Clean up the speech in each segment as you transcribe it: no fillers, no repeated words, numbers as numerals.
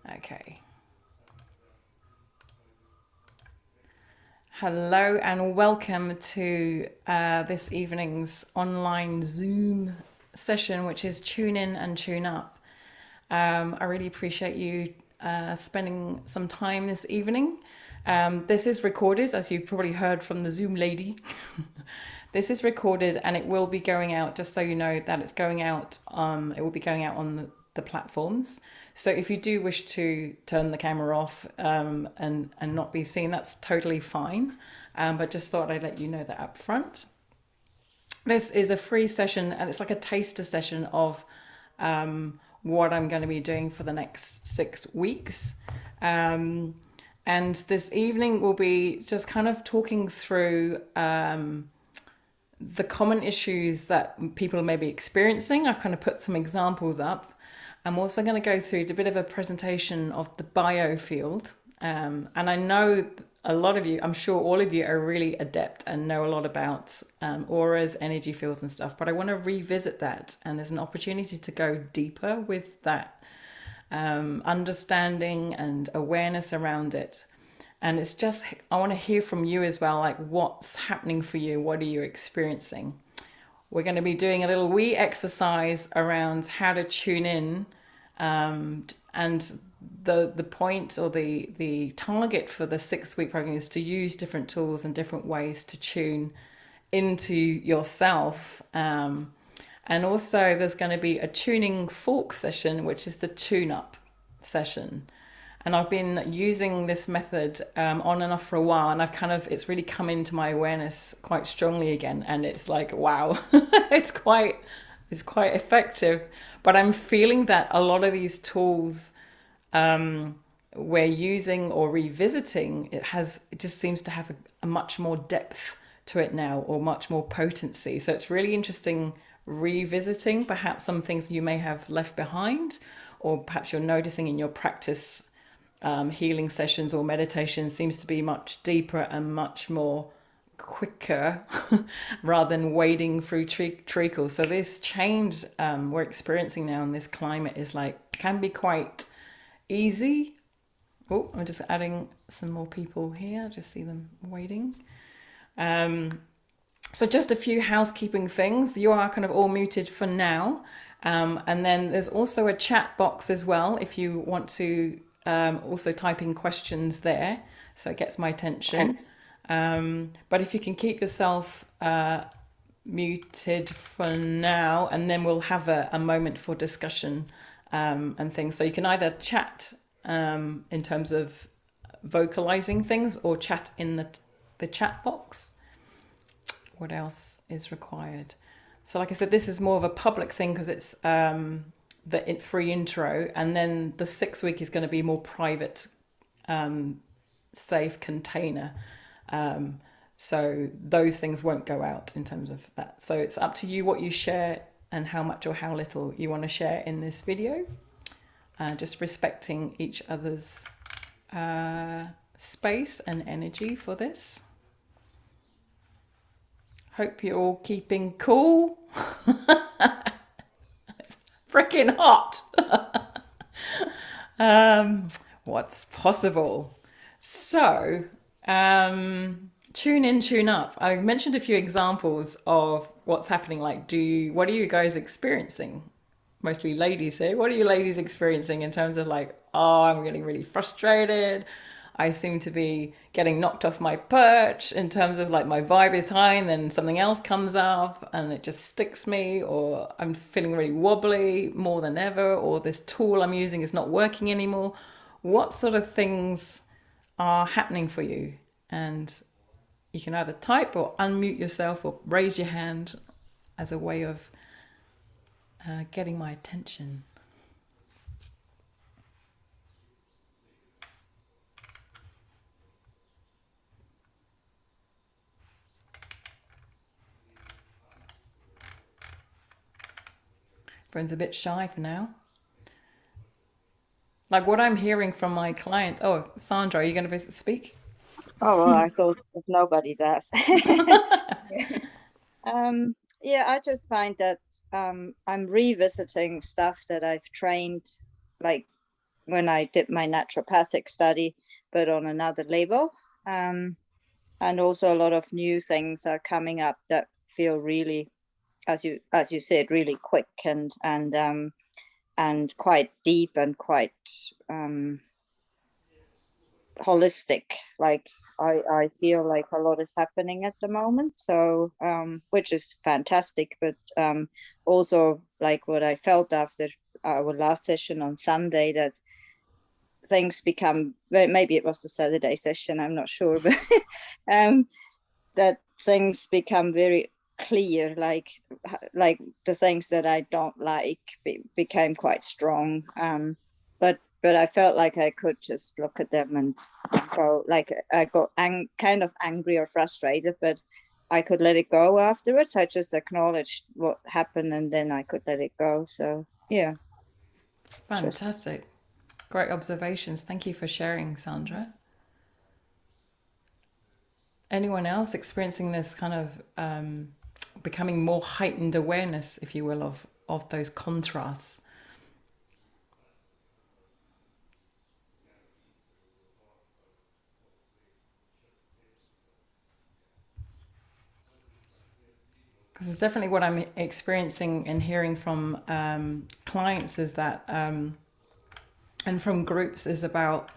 Okay. Hello and welcome to this evening's online Zoom session, which is Tune In and Tune Up. I really appreciate you spending some time this evening. This is recorded, as you've probably heard from the Zoom lady. This is recorded and it will be going out, just so you know that it's going out. It will be going out on the platforms. So if you do wish to turn the camera off and not be seen, that's totally fine. But just thought I'd let you know that up front. This is a free session and it's like a taster session of what I'm going to be doing for the next 6 weeks. And this evening we'll be just kind of talking through the common issues that people may be experiencing. I've kind of put some examples up. I'm also going to go through a bit of a presentation of the biofield. And I know a lot of you, I'm sure all of you are really adept and know a lot about auras, energy fields and stuff, but I want to revisit that. And there's an opportunity to go deeper with that understanding and awareness around it. And it's just, I want to hear from you as well, like what's happening for you? What are you experiencing? We're going to be doing a little wee exercise around how to tune in. And the point or the target for the 6 week program is to use different tools and different ways to tune into yourself. And also there's going to be a tuning fork session, which is the tune up session. And I've been using this method on and off for a while, and it's really come into my awareness quite strongly again. And it's like, wow, it's quite effective. But I'm feeling that a lot of these tools we're using or revisiting, it just seems to have a much more depth to it now, or much more potency. So it's really interesting revisiting perhaps some things you may have left behind, or perhaps you're noticing in your practice. Healing sessions or meditation seems to be much deeper and much more quicker rather than wading through treacle. So this change we're experiencing now in this climate is can be quite easy. Oh, I'm just adding some more people here. I just see them waiting. So just a few housekeeping things. You are kind of all muted for now. And then there's also a chat box as well if you want to also type in questions there, so it gets my attention. But if you can keep yourself muted for now, and then we'll have a moment for discussion and things. So you can either chat in terms of vocalizing things, or chat in the chat box. What else is required? So like I said, this is more of a public thing because it's the free intro, and then the 6 week is going to be more private, safe container. So those things won't go out in terms of that. So it's up to you what you share and how much or how little you want to share in this video. Just respecting each other's space and energy for this. Hope you're all keeping cool. Freaking hot. What's possible? So tune in, tune up. I mentioned a few examples of what's happening. What are you guys experiencing? Mostly ladies here. What are you ladies experiencing in terms of oh, I'm getting really frustrated. I seem to be getting knocked off my perch in terms of my vibe is high and then something else comes up and it just sticks me, or I'm feeling really wobbly more than ever, or this tool I'm using is not working anymore. What sort of things are happening for you? And you can either type or unmute yourself or raise your hand as a way of getting my attention. Everyone's a bit shy for now. What I'm hearing from my clients. Oh, Sandra, are you going to speak? Oh, well, I thought if nobody does. Yeah, I just find that I'm revisiting stuff that I've trained, like when I did my naturopathic study, but on another level. And also a lot of new things are coming up that feel really, as you said, really quick and quite deep and quite holistic. Like I feel like a lot is happening at the moment, so which is fantastic, but also like what I felt after our last session on Sunday, that things become, maybe it was the Saturday session, I'm not sure, but um that things become very clear, like the things that I don't like became quite strong. But I felt like I could just look at them and go, like I got kind of angry or frustrated, but I could let it go afterwards. I just acknowledged what happened and then I could let it go. So yeah, just Fantastic. Great observations. Thank you for sharing, Sandra. Anyone else experiencing this kind of becoming more heightened awareness, if you will, of those contrasts? Because it's definitely what I'm experiencing and hearing from clients is that, and from groups, is about,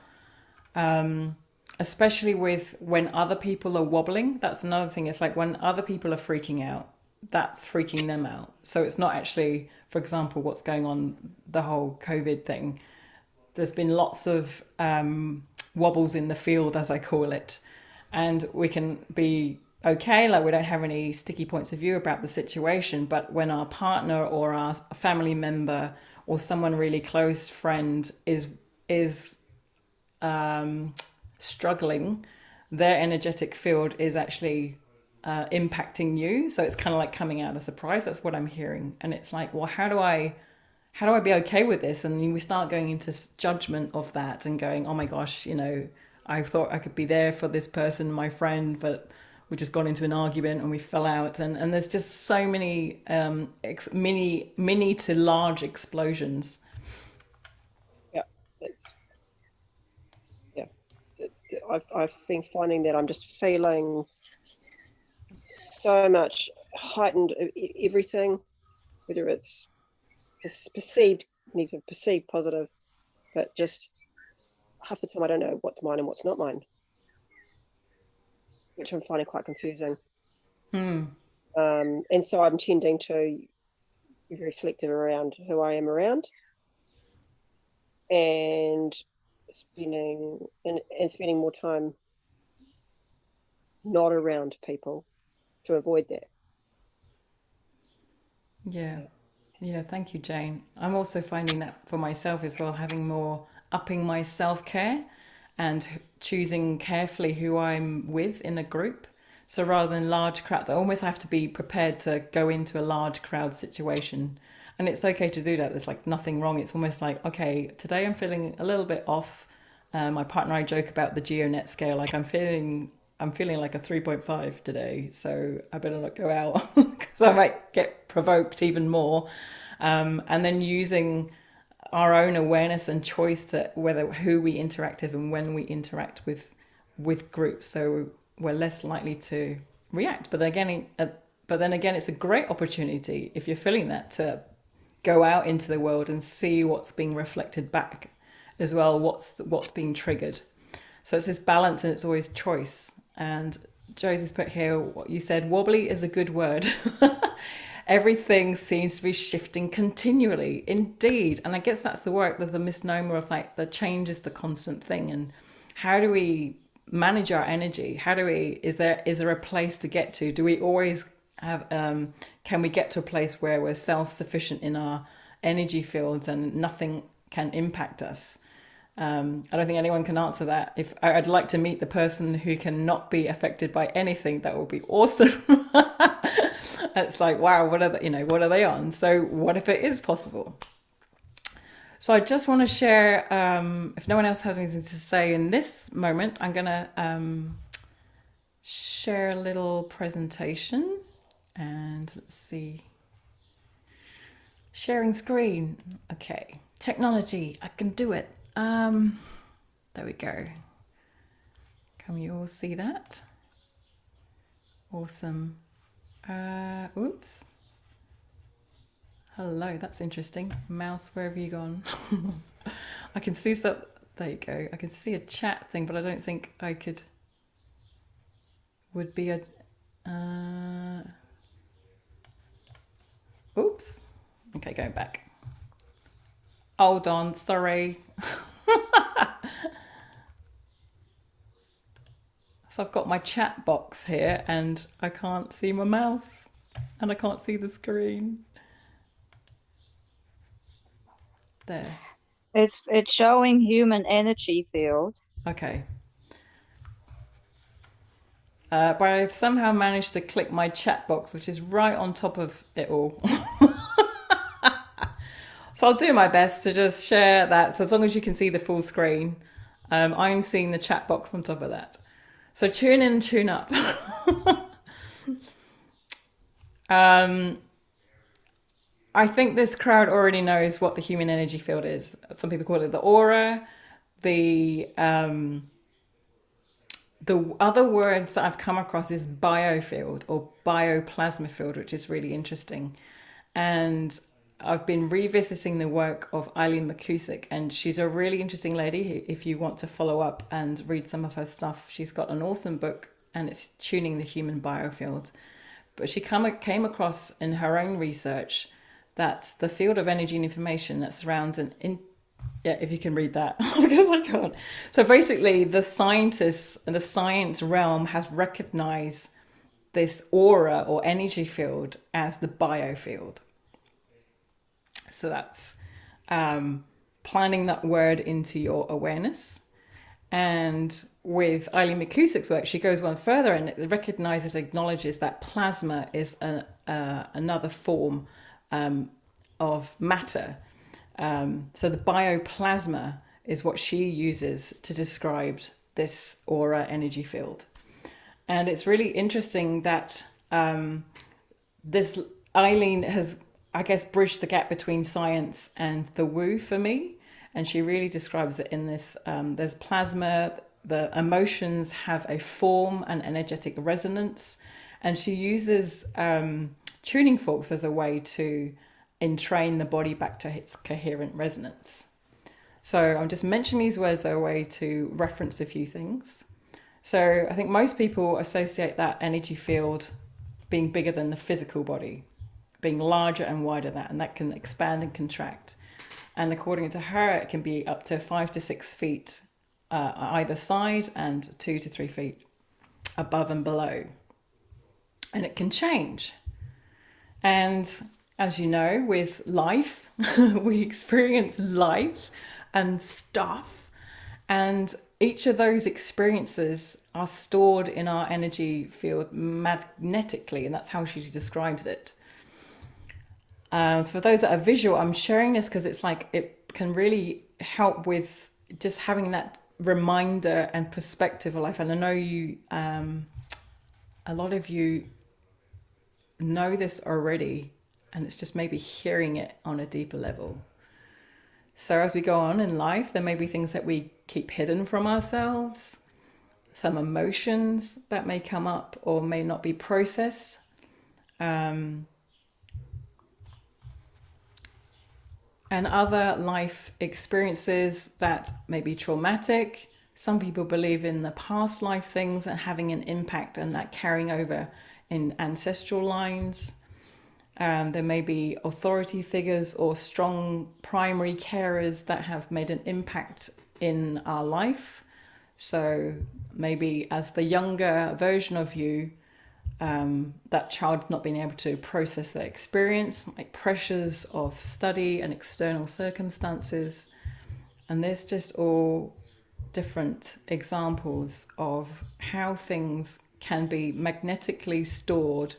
especially with when other people are wobbling. That's another thing. It's like when other people are freaking out, that's freaking them out. So it's not actually, for example, what's going on, the whole COVID thing. There's been lots of wobbles in the field, as I call it, and we can be okay, like we don't have any sticky points of view about the situation. But when our partner or our family member or someone really close friend is struggling, their energetic field is actually impacting you. So it's kind of like coming out a surprise. That's what I'm hearing, and it's like, well, how do I be okay with this? And we start going into judgment of that and going, oh my gosh, I thought I could be there for this person, my friend, but we just got into an argument and we fell out. And there's just so many mini to large explosions. Yeah, it's yeah. I've been finding that I'm just feeling so much heightened everything, whether it's perceived negative, perceived positive, but just half the time I don't know what's mine and what's not mine, which I'm finding quite confusing. And so I'm tending to be very selective around who I am around, and spending more time not around people to avoid that. Yeah. Yeah, thank you, Jane. I'm also finding that for myself as well, having more upping my self care and choosing carefully who I'm with in a group. So rather than large crowds, I almost have to be prepared to go into a large crowd situation. And it's okay to do that. There's like nothing wrong. It's almost like, okay, today I'm feeling a little bit off. My partner and I joke about the GeoNet scale. Like I'm feeling like a 3.5 today, so I better not go out because I might get provoked even more. And then using our own awareness and choice to whether who we interact with and when we interact with groups, so we're less likely to react. But then again, it's a great opportunity if you're feeling that to go out into the world and see what's being reflected back as well, what's being triggered. So it's this balance and it's always choice. And Josie's put here, what you said, wobbly is a good word. Everything seems to be shifting continually. Indeed. And I guess that's the work with the misnomer of like the change is the constant thing. And how do we manage our energy? Is there a place to get to? Do we always have, can we get to a place where we're self-sufficient in our energy fields and nothing can impact us? I don't think anyone can answer that. If I'd like to meet the person who cannot be affected by anything, that would be awesome. It's like, wow, what are they on? So what if it is possible? So I just want to share, if no one else has anything to say in this moment, I'm going to share a little presentation and let's see. Sharing screen. Okay. Technology. I can do it. There we go. Can you all see that? Awesome. Oops. Hello, that's interesting. Mouse, where have you gone? I can see some. There you go. I can see a chat thing, but I don't think I could. Would be a. Oops. Okay, going back. Hold on, sorry. So I've got my chat box here and I can't see my mouse and I can't see the screen. There. It's showing human energy field. Okay. But I've somehow managed to click my chat box, which is right on top of it all. So I'll do my best to just share that. So as long as you can see the full screen, I'm seeing the chat box on top of that. So tune in, tune up. I think this crowd already knows what the human energy field is. Some people call it the aura. The other words that I've come across is biofield or bioplasma field, which is really interesting. And I've been revisiting the work of Eileen McCusick, and she's a really interesting lady. If you want to follow up and read some of her stuff, she's got an awesome book, and it's Tuning the Human Biofield. But she came across in her own research that the field of energy and information that surrounds yeah, if you can read that, because I can't. So basically, the scientists and the science realm has recognized this aura or energy field as the biofield. So that's planting that word into your awareness. And with Eileen McCusick's work, she goes one further and it recognizes, acknowledges that plasma is another form of matter. So the bioplasma is what she uses to describe this aura energy field. And it's really interesting that this Eileen has, I guess, bridged the gap between science and the woo for me. And she really describes it in this, there's plasma, the emotions have a form and energetic resonance. And she uses tuning forks as a way to entrain the body back to its coherent resonance. So I'm just mentioning these words as a way to reference a few things. So I think most people associate that energy field being bigger than the physical body, being larger and wider than, and that can expand and contract. And according to her, it can be up to 5 to 6 feet either side and 2 to 3 feet above and below. And it can change. And as you know, with life, we experience life and stuff. And each of those experiences are stored in our energy field magnetically. And that's how she describes it. For those that are visual, I'm sharing this because it's like it can really help with just having that reminder and perspective of life. And I know you, a lot of you know this already, and it's just maybe hearing it on a deeper level. So as we go on in life, there may be things that we keep hidden from ourselves, some emotions that may come up or may not be processed. And other life experiences that may be traumatic. Some people believe in the past life things and having an impact and that carrying over in ancestral lines. There may be authority figures or strong primary carers that have made an impact in our life. So maybe as the younger version of you, that child's not being able to process that experience, like pressures of study and external circumstances. And there's just all different examples of how things can be magnetically stored.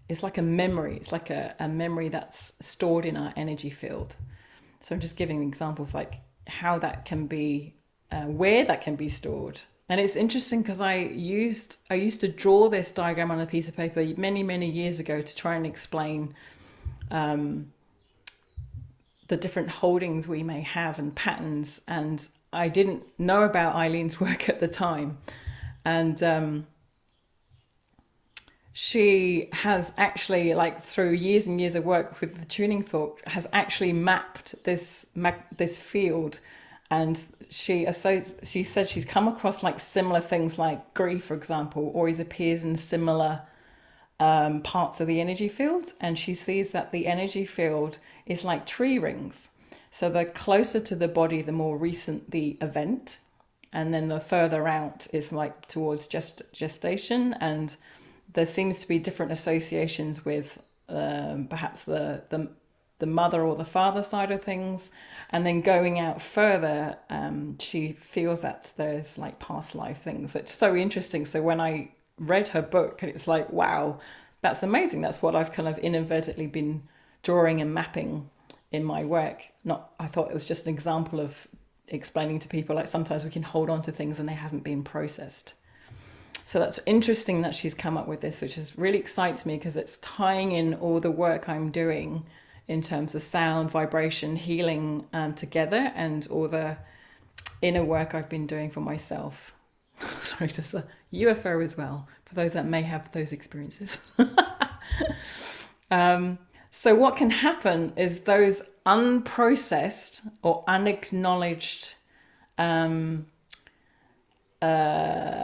It's like a memory. It's like a memory that's stored in our energy field. So I'm just giving examples like how that can be, where that can be stored. And it's interesting because I used to draw this diagram on a piece of paper many, many years ago to try and explain the different holdings we may have and patterns. And I didn't know about Eileen's work at the time. And she has actually, like through years and years of work with the tuning thought, has actually mapped this field. And she said she's come across like similar things like grief, for example, always appears in similar parts of the energy field. And she sees that the energy field is like tree rings. So the closer to the body, the more recent the event. And then the further out is like towards gestation. And there seems to be different associations with perhaps the mother or the father side of things. And then going out further, she feels that there's like past life things, which is so interesting. So when I read her book, and it's like, wow, that's amazing. That's what I've kind of inadvertently been drawing and mapping in my work. I thought it was just an example of explaining to people, like sometimes we can hold on to things and they haven't been processed. So that's interesting that she's come up with this, which is really excites me because it's tying in all the work I'm doing in terms of sound, vibration, healing together, and all the inner work I've been doing for myself. Sorry, there's a UFO as well, for those that may have those experiences. So what can happen is those unprocessed or unacknowledged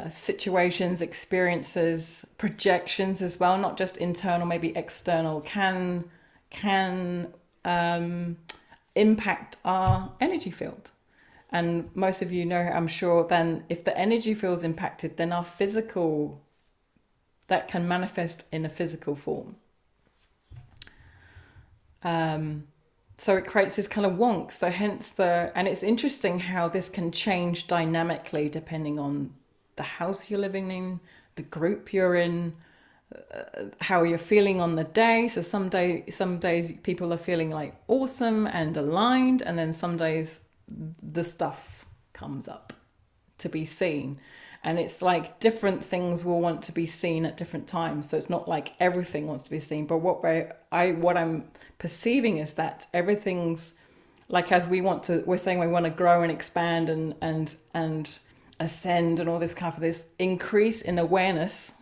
situations, experiences, projections as well, not just internal, maybe external, can impact our energy field. And most of you know, I'm sure, then if the energy field is impacted, then our physical, that can manifest in a physical form. So it creates this kind of wonk. So hence and it's interesting how this can change dynamically depending on the house you're living in, the group you're in, how you're feeling on the day. So some days people are feeling like awesome and aligned, and then some days the stuff comes up to be seen. And it's like different things will want to be seen at different times. So it's not like everything wants to be seen. But what I'm perceiving is that everything's like, as we're saying we want to grow and expand and ascend and all this kind of this increase in awareness.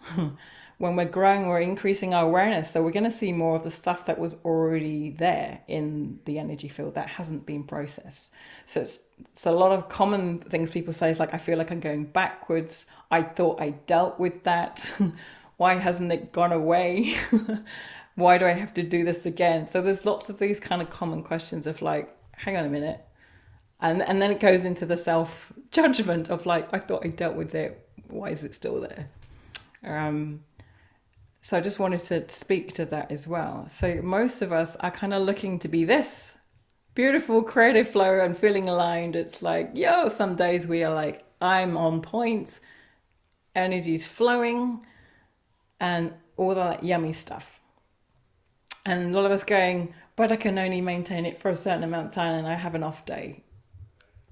When we're growing, we're increasing our awareness. So we're going to see more of the stuff that was already there in the energy field that hasn't been processed. So it's a lot of common things people say is like, I feel like I'm going backwards. I thought I dealt with that. Why hasn't it gone away? Why do I have to do this again? So there's lots of these kind of common questions of like, hang on a minute. And then it goes into the self-judgment of like, I thought I dealt with it. Why is it still there? So I just wanted to speak to that as well. So most of us are kind of looking to be this beautiful creative flow and feeling aligned. It's like, some days we are like, I'm on point, energy's flowing, and all that yummy stuff. And a lot of us going, but I can only maintain it for a certain amount of time and I have an off day.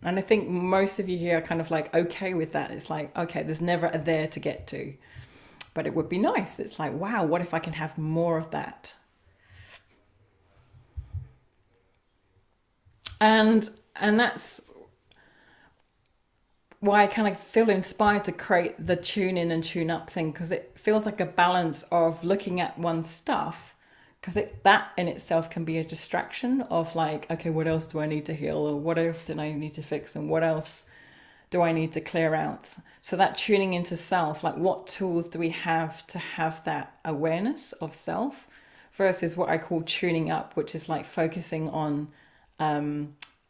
And I think most of you here are kind of like okay with that. It's like, okay, there's never a there to get to. But it would be nice. It's like, wow, what if I can have more of that? And that's why I kind of feel inspired to create the tune in and tune up thing, because it feels like a balance of looking at one's stuff, because that in itself can be a distraction of like, okay, what else do I need to heal, or what else do I need to fix, and what else do I need to clear out? So that tuning into self, like what tools do we have to have that awareness of self, versus what I call tuning up, which is like focusing on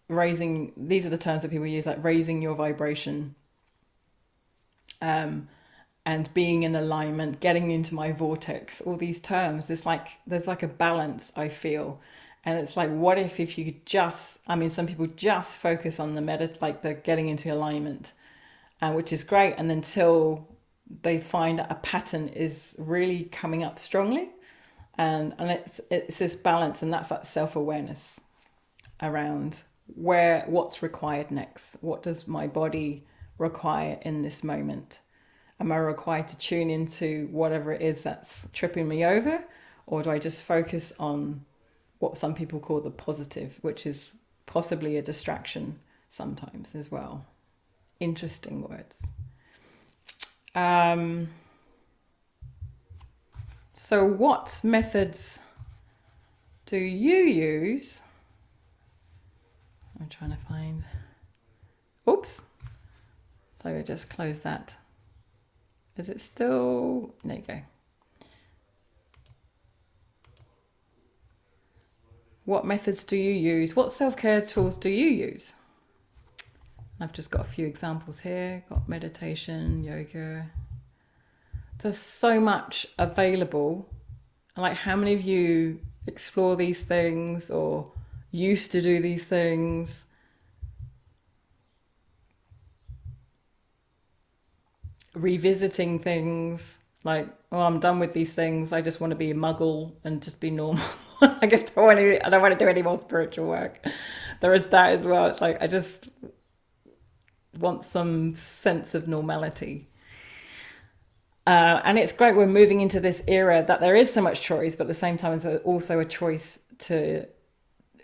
raising, these are the terms that people use, like raising your vibration, and being in alignment, getting into my vortex, all these terms. There's like a balance, I feel. And it's like, what if you could just, some people just focus on the getting into alignment, which is great. And until they find a pattern is really coming up strongly. And it's this balance, and that's that self-awareness around what's required next. What does my body require in this moment? Am I required to tune into whatever it is that's tripping me over? Or do I just focus on what some people call the positive, which is possibly a distraction sometimes as well. Interesting words. So what methods do you use? I'm trying to find. Oops. So I just close that. Is it still? There you go. What methods do you use? What self-care tools do you use? I've just got a few examples here. Got meditation, yoga. There's so much available. Like, how many of you explore these things or used to do these things? Revisiting things, like, oh, I'm done with these things. I just want to be a muggle and just be normal. I don't want to do any more spiritual work. There is that as well. It's like, I just want some sense of normality. And it's great we're moving into this era that there is so much choice, but at the same time, there's also a choice to,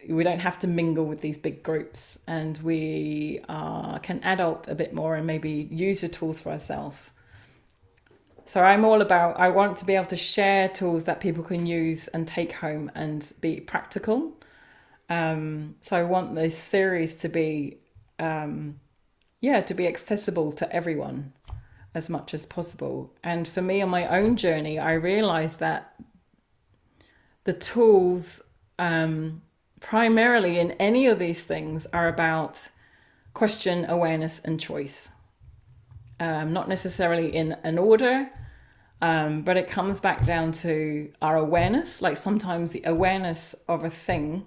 we don't have to mingle with these big groups, and we can adult a bit more and maybe use the tools for ourselves. So I'm all about, I want to be able to share tools that people can use and take home and be practical. So I want this series to be, to be accessible to everyone as much as possible. And for me, on my own journey, I realized that the tools, primarily in any of these things, are about question, awareness, and choice. Not necessarily in an order, but it comes back down to our awareness. Like, sometimes the awareness of a thing,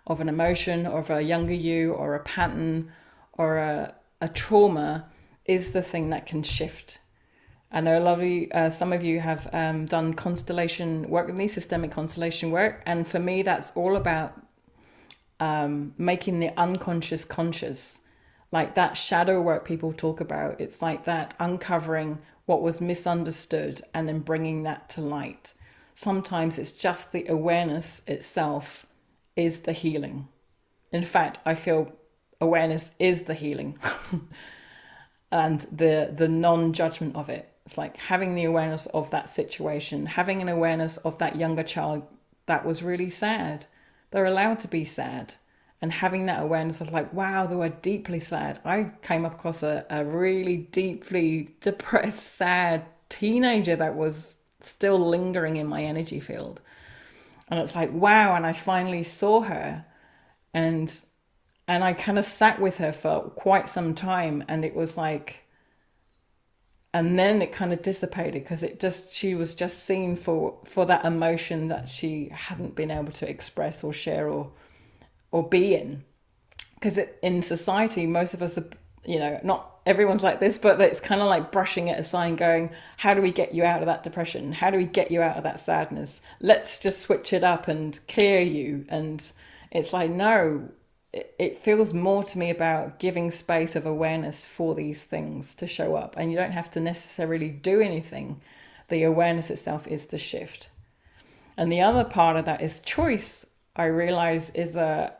of an emotion, or of a younger you, or a pattern, or a trauma, is the thing that can shift. I know some of you have done constellation work with me, systemic constellation work. And for me, that's all about making the unconscious conscious. Like that shadow work people talk about. It's like that uncovering what was misunderstood and then bringing that to light. Sometimes it's just the awareness itself is the healing. In fact, I feel awareness is the healing. And the non-judgment of it. It's like having the awareness of that situation, having an awareness of that younger child that was really sad. They're allowed to be sad. And having that awareness of like, wow, they were deeply sad. I came across a really deeply depressed, sad teenager that was still lingering in my energy field. And it's like, wow. And I finally saw her, and I kind of sat with her for quite some time, and it was like, and then it kind of dissipated because she was just seen for that emotion that she hadn't been able to express or share or be in. Because in society, most of us are, not everyone's like this, but it's kind of like brushing it aside and going, how do we get you out of that depression? How do we get you out of that sadness? Let's just switch it up and clear you. And it's like, no, it feels more to me about giving space of awareness for these things to show up. And you don't have to necessarily do anything. The awareness itself is the shift. And the other part of that is choice, I realize, is a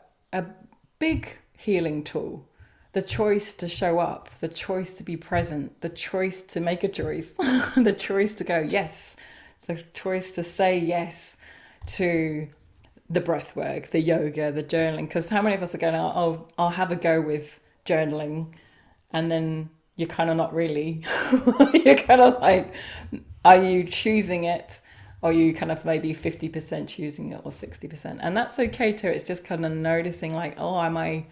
big healing tool. The choice to show up, the choice to be present, the choice to make a choice, the choice to go yes, the choice to say yes to the breath work, the yoga, the journaling. Because how many of us are going, oh, I'll have a go with journaling, and then you're kind of not really. You're kind of like, are you choosing it? Or you kind of maybe 50% choosing it or 60%. And that's okay too. It's just kind of noticing like, oh, am I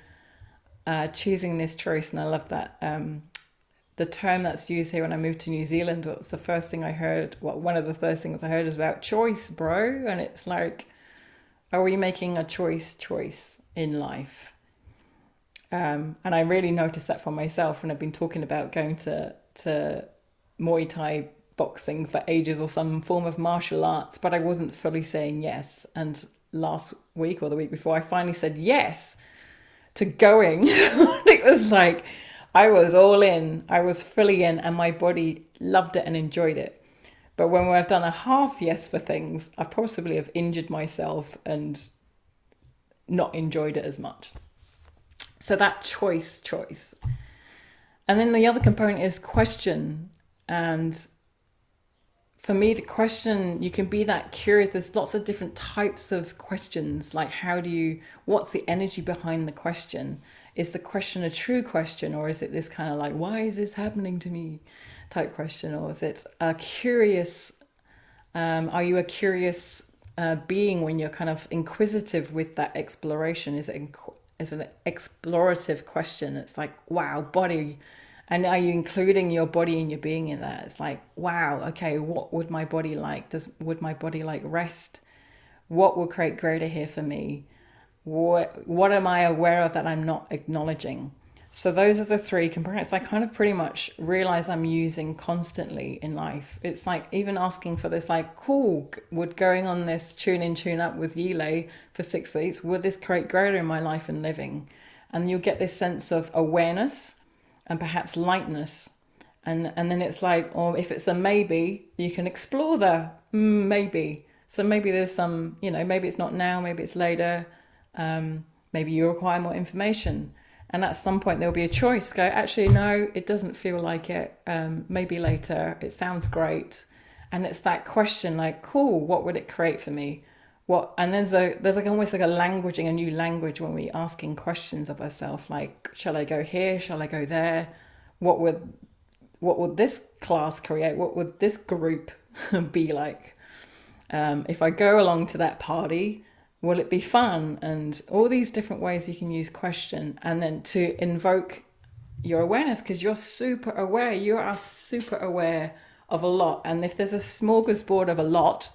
choosing this choice? And I love that. The term that's used here when I moved to New Zealand, was the first thing I heard. One of the first things I heard is about choice, bro. And it's like, are we making a choice in life? And I really noticed that for myself when I've been talking about going to Muay Thai boxing for ages, or some form of martial arts, but I wasn't fully saying yes. And last week or the week before, I finally said yes to going. It was like I was all in, I was fully in, and my body loved it and enjoyed it. But when I've done a half yes for things, I possibly have injured myself and not enjoyed it as much. So that choice. And then the other component is question. And for me, the question, you can be that curious. There's lots of different types of questions. Like, what's the energy behind the question? Is the question a true question, or is it this kind of like, why is this happening to me type question? Or is it a curious, are you a curious being when you're kind of inquisitive with that exploration? Is an explorative question? It's like, wow, body. And are you including your body and your being in that? It's like, wow, okay, what would my body like? Would my body like rest? What will create greater here for me? What am I aware of that I'm not acknowledging? So those are the three components I kind of pretty much realize I'm using constantly in life. It's like even asking for this, like, cool, would going on this tune in, tune up with Yile for 6 weeks, would this create greater in my life and living? And you'll get this sense of awareness and perhaps lightness. And then it's like, or if it's a maybe, you can explore the maybe. So maybe there's some, maybe it's not now, maybe it's later. Maybe you require more information. And at some point there'll be a choice. Go, actually, no, it doesn't feel like it. Maybe later. It sounds great. And it's that question, like, cool, what would it create for me? And there's like almost like a new language when we're asking questions of ourselves, like, shall I go here? Shall I go there? What would this class create? What would this group be like? If I go along to that party, will it be fun? And all these different ways you can use question, and then to invoke your awareness, because you're super aware. You are super aware of a lot. And if there's a smorgasbord of a lot,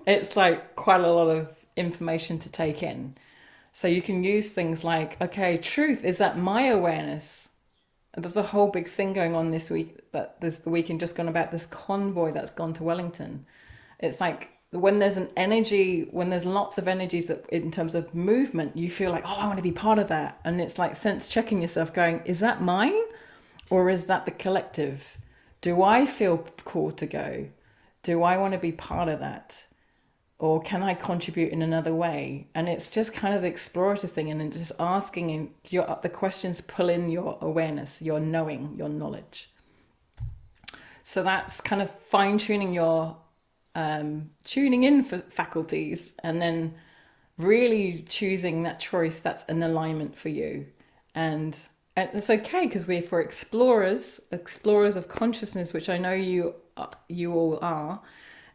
it's like quite a lot of information to take in. So you can use things like, okay, truth, is that my awareness? There's a whole big thing going on this week, that there's the weekend just gone about this convoy that's gone to Wellington. It's like when there's when there's lots of energies that, in terms of movement, you feel like, oh, I want to be part of that. And it's like sense checking yourself going, is that mine? Or is that the collective? Do I feel called to go? Do I want to be part of that? Or can I contribute in another way? And it's just kind of the explorative thing, and just asking, and the questions pull in your awareness, your knowing, your knowledge. So that's kind of fine-tuning your tuning in for faculties, and then really choosing that choice that's an alignment for you. And it's okay, because we're for explorers of consciousness, which I know you all are.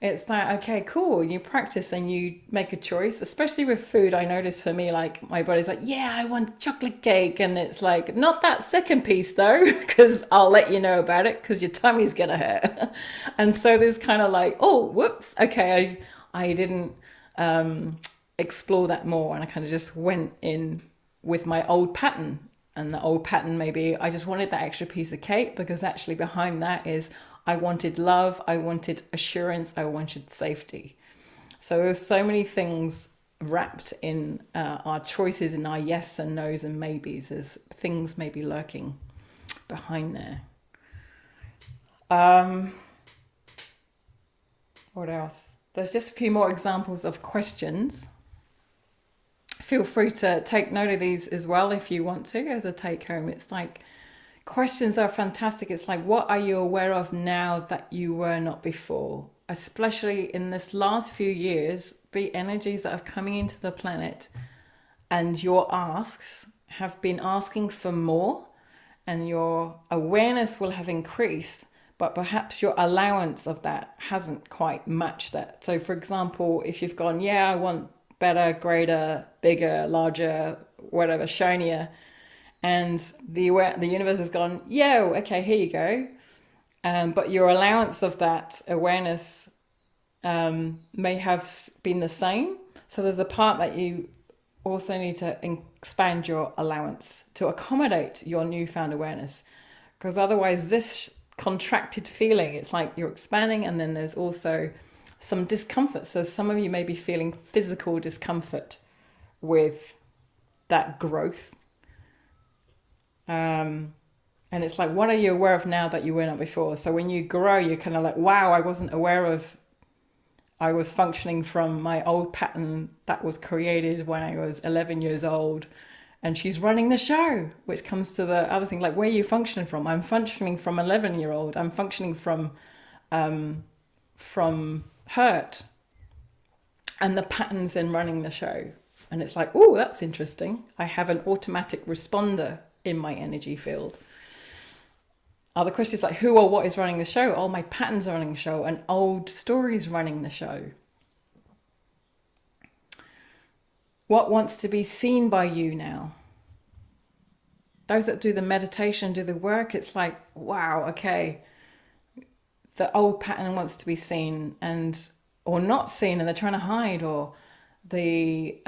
It's like, okay, cool. You practice and you make a choice, especially with food. I notice for me, like, my body's like, yeah, I want chocolate cake. And it's like, not that second piece though, because I'll let you know about it, because your tummy's going to hurt. And so there's kind of like, oh, whoops. Okay, I didn't explore that more. And I kind of just went in with my old pattern. And the old pattern, maybe I just wanted that extra piece of cake, because actually behind that is, I wanted love, I wanted assurance, I wanted safety. So there's so many things wrapped in our choices, in our yes and no's and maybes. There's things maybe lurking behind there. What else? There's just a few more examples of questions. Feel free to take note of these as well if you want to, as a take home. It's like, questions are fantastic. It's like, what are you aware of now that you were not before? Especially in this last few years, the energies that are coming into the planet and your asks have been asking for more, and your awareness will have increased, but perhaps your allowance of that hasn't quite matched that. So for example, if you've gone, yeah, I want better, greater, bigger, larger, whatever, shinier, and the universe has gone, yo, okay, here you go. But your allowance of that awareness may have been the same. So there's a part that you also need to expand your allowance to accommodate your newfound awareness. Because otherwise this contracted feeling, it's like you're expanding, and then there's also some discomfort. So some of you may be feeling physical discomfort with that growth. And it's like, what are you aware of now that you were not before? So when you grow, you're kind of like, wow, I wasn't aware of, I was functioning from my old pattern that was created when I was 11 years old. And she's running the show, which comes to the other thing, like, where are you functioning from? I'm functioning from 11-year-old. I'm functioning from hurt and the patterns in running the show. And it's like, oh, that's interesting. I have an automatic responder in my energy field. Other questions like, who or what is running the show? Oh, my patterns are running the show, and old stories running the show. What wants to be seen by you now? Those that do the meditation, do the work, it's like, wow, okay, the old pattern wants to be seen and or not seen, and they're trying to hide, or the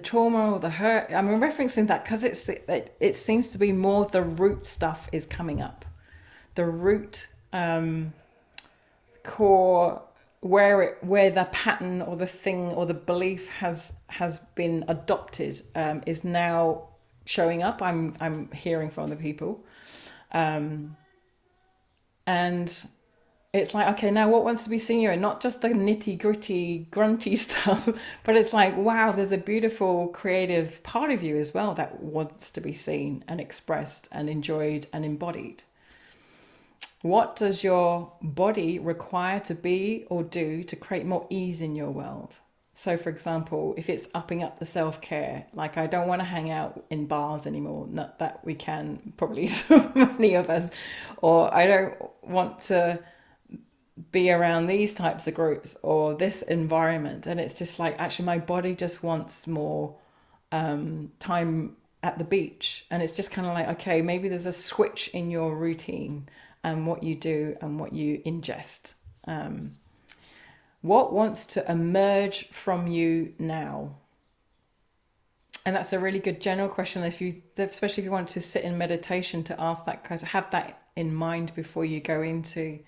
trauma or the hurt. I'm referencing that because it seems to be more the root stuff is coming up, the root core where the pattern or the thing or the belief has been adopted is now showing up. I'm hearing from the people, and it's like, okay, now what wants to be seen here? And not just the nitty gritty grunty stuff, but it's like, wow, there's a beautiful creative part of you as well that wants to be seen and expressed and enjoyed and embodied. What does your body require to be or do to create more ease in your world? So, for example, if it's upping up the self-care, like I don't want to hang out in bars anymore, not that we can, probably so many of us, or I don't want to be around these types of groups or this environment. And it's just like, actually, my body just wants more time at the beach. And it's just kind of like, okay, maybe there's a switch in your routine and what you do and what you ingest. What wants to emerge from you now? And that's a really good general question, especially if you want to sit in meditation, to ask that, to have that in mind before you go into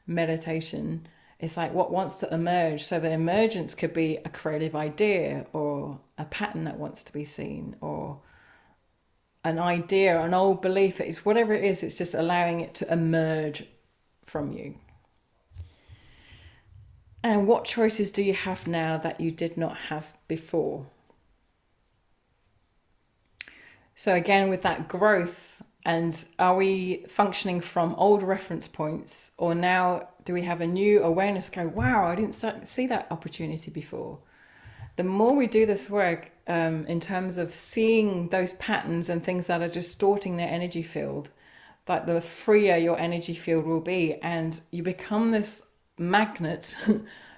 meditation. It's like, what wants to emerge? So the emergence could be a creative idea or a pattern that wants to be seen, or an idea, an old belief. It's whatever it is, it's just allowing it to emerge from you. And what choices do you have now that you did not have before? So again, with that growth, and are we functioning from old reference points, or now do we have a new awareness, go, wow, I didn't see that opportunity before? The more we do this work in terms of seeing those patterns and things that are distorting their energy field, like the freer your energy field will be, and you become this magnet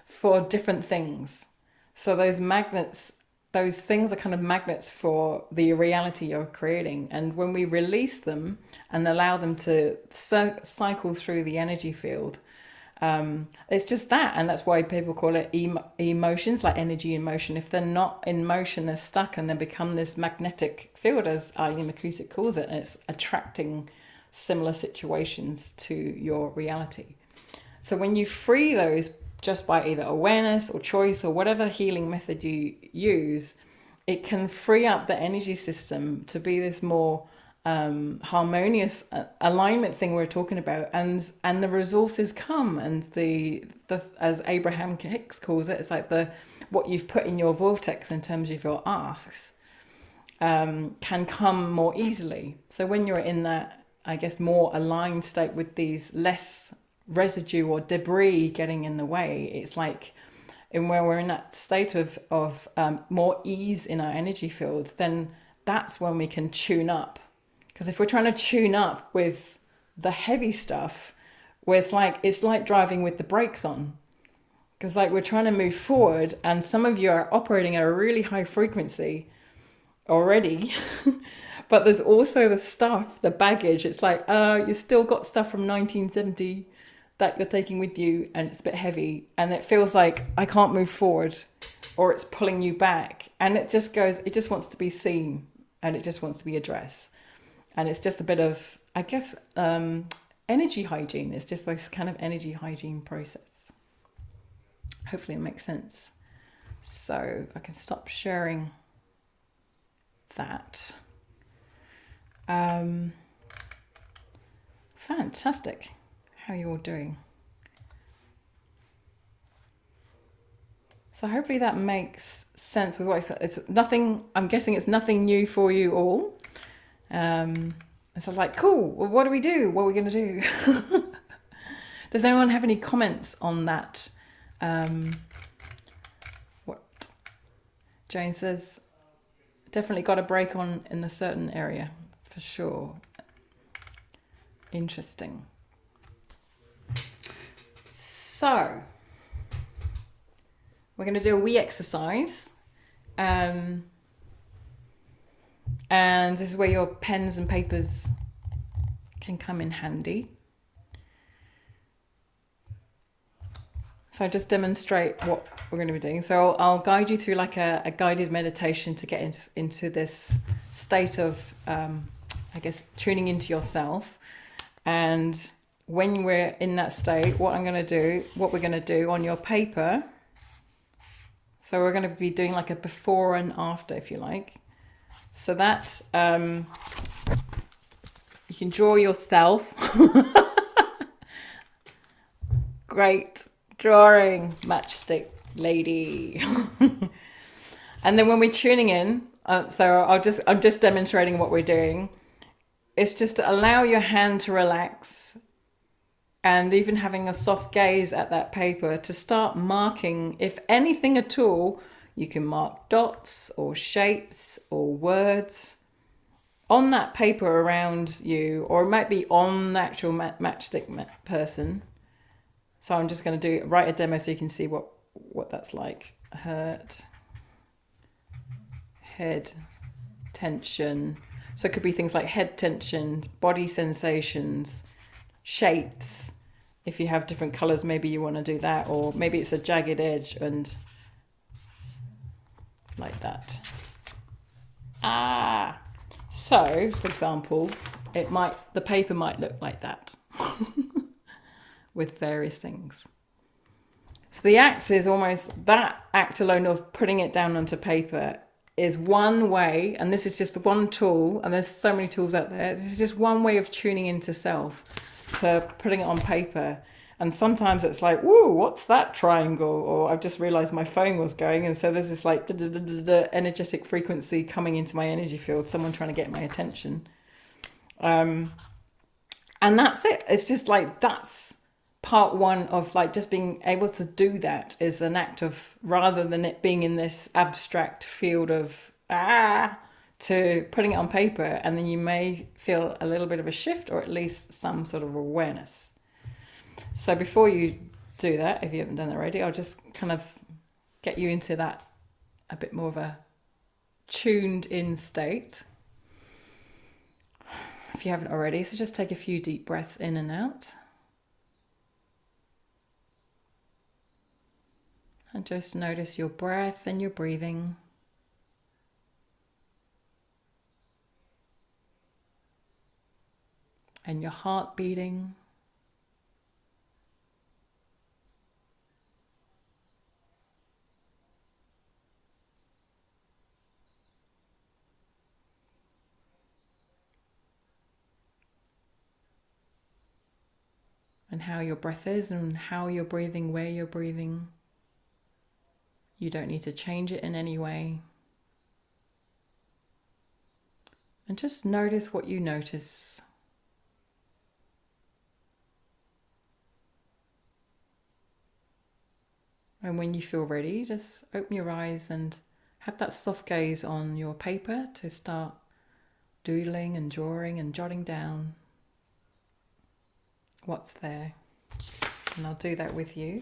for different things. So those magnets, those things are kind of magnets for the reality you're creating. And when we release them and allow them to cycle through the energy field, it's just that. And that's why people call it emotions, like energy in motion. If they're not in motion, they're stuck, and they become this magnetic field, as Eileen McCusick calls it, and it's attracting similar situations to your reality. So when you free those just by either awareness or choice or whatever healing method you use, it can free up the energy system to be this more harmonious alignment thing we're talking about, and the resources come, and the as Abraham Hicks calls it, it's like what you've put in your vortex in terms of your asks can come more easily. So when you're in that, I guess, more aligned state with these less residue or debris getting in the way, it's like, and when we're in that state of more ease in our energy field, then that's when we can tune up. Because if we're trying to tune up with the heavy stuff, where it's like driving with the brakes on, because like we're trying to move forward, and some of you are operating at a really high frequency already, but there's also the stuff, the baggage. It's like you still got stuff from 1970 that you're taking with you, and it's a bit heavy, and it feels like I can't move forward, or it's pulling you back, and it just wants to be seen, and it just wants to be addressed. And it's just a bit of, I guess, energy hygiene. It's just this kind of energy hygiene process. Hopefully it makes sense. So I can stop sharing that. Fantastic. How are you all doing? So hopefully that makes sense with what I said. It's nothing, I'm guessing it's nothing new for you all. And so like, cool, well, what do we do? What are we going to do? Does anyone have any comments on that? What Jane says, definitely got a break on in a certain area, for sure. Interesting. So, we're going to do a wee exercise. And this is where your pens and papers can come in handy. So I just demonstrate what we're going to be doing. So I'll guide you through like a guided meditation to get into this state of, I guess, tuning into yourself. And when we're in that state, what we're going to do on your paper. So we're going to be doing like a before and after, if you like. So that you can draw yourself. Great drawing, matchstick lady. And then when we're tuning in, so I'm just demonstrating what we're doing. It's just to allow your hand to relax, and even having a soft gaze at that paper to start marking, if anything at all. You can mark dots or shapes or words on that paper around you, or it might be on the actual matchstick person. So I'm just going to write a demo so you can see what that's like. Hurt, head tension. So it could be things like head tension, body sensations, shapes. If you have different colors, maybe you want to do that, or maybe it's a jagged edge and like that. So for example, the paper might look like that. With various things. So the act is almost, that act alone of putting it down onto paper is one way, and this is just one tool, and there's so many tools out there. This is just one way of tuning into self, to putting it on paper. And sometimes it's like, whoa, what's that triangle? Or I've just realized my phone was going, and so there's this like energetic frequency coming into my energy field, someone trying to get my attention. And that's it. It's just like, that's part one of like just being able to do that is an act of, rather than it being in this abstract field of to putting it on paper, and then you may feel a little bit of a shift, or at least some sort of awareness. So before you do that, if you haven't done that already, I'll just kind of get you into that a bit more of a tuned in state, if you haven't already. So just take a few deep breaths in and out. And just notice your breath and your breathing. And your heart beating. And how your breath is, and how you're breathing, where you're breathing. You don't need to change it in any way. And just notice what you notice. And when you feel ready, just open your eyes and have that soft gaze on your paper to start doodling and drawing and jotting down what's there. And I'll do that with you.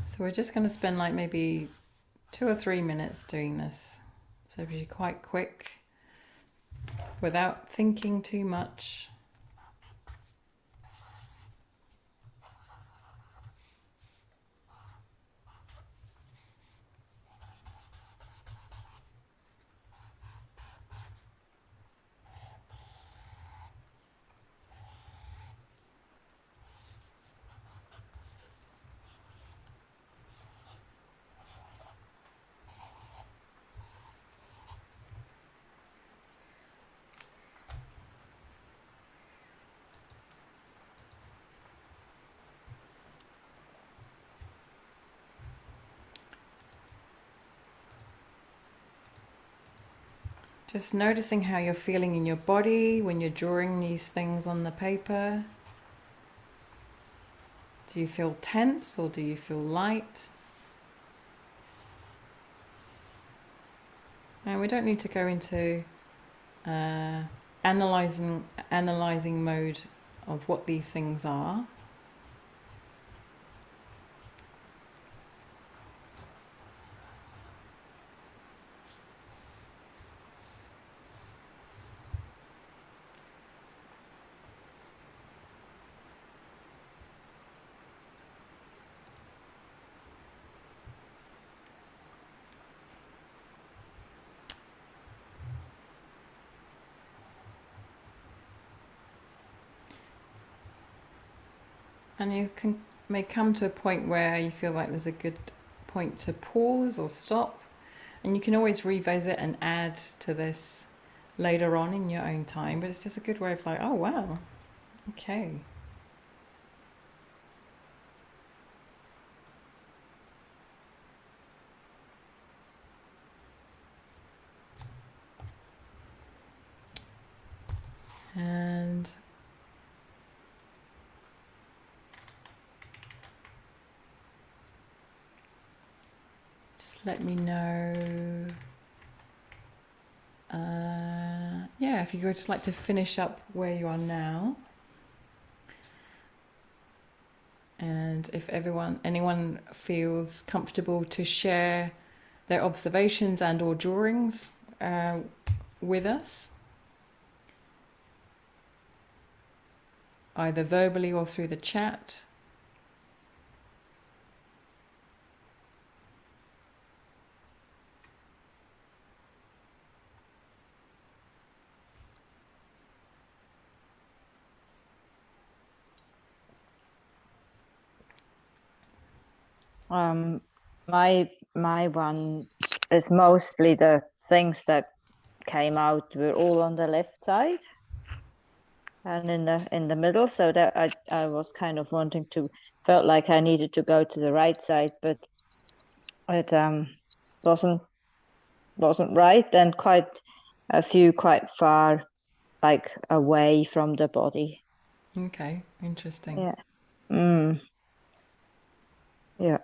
So we're just going to spend like maybe 2 or 3 minutes doing this. So be quite quick, without thinking too much. Just noticing how you're feeling in your body when you're drawing these things on the paper. Do you feel tense or do you feel light? And we don't need to go into analyzing mode of what these things are. And you may come to a point where you feel like there's a good point to pause or stop. And you can always revisit and add to this later on in your own time. But it's just a good way of like, oh, wow, okay. And just let me know, yeah, if you would just like to finish up where you are now. And if anyone feels comfortable to share their observations and or drawings with us, either verbally or through the chat. My one is mostly the things that came out were all on the left side and in the middle, so that I was kind of felt like I needed to go to the right side, but it wasn't right, and quite a few quite far, like away from the body. Okay, interesting. Yeah. Yeah.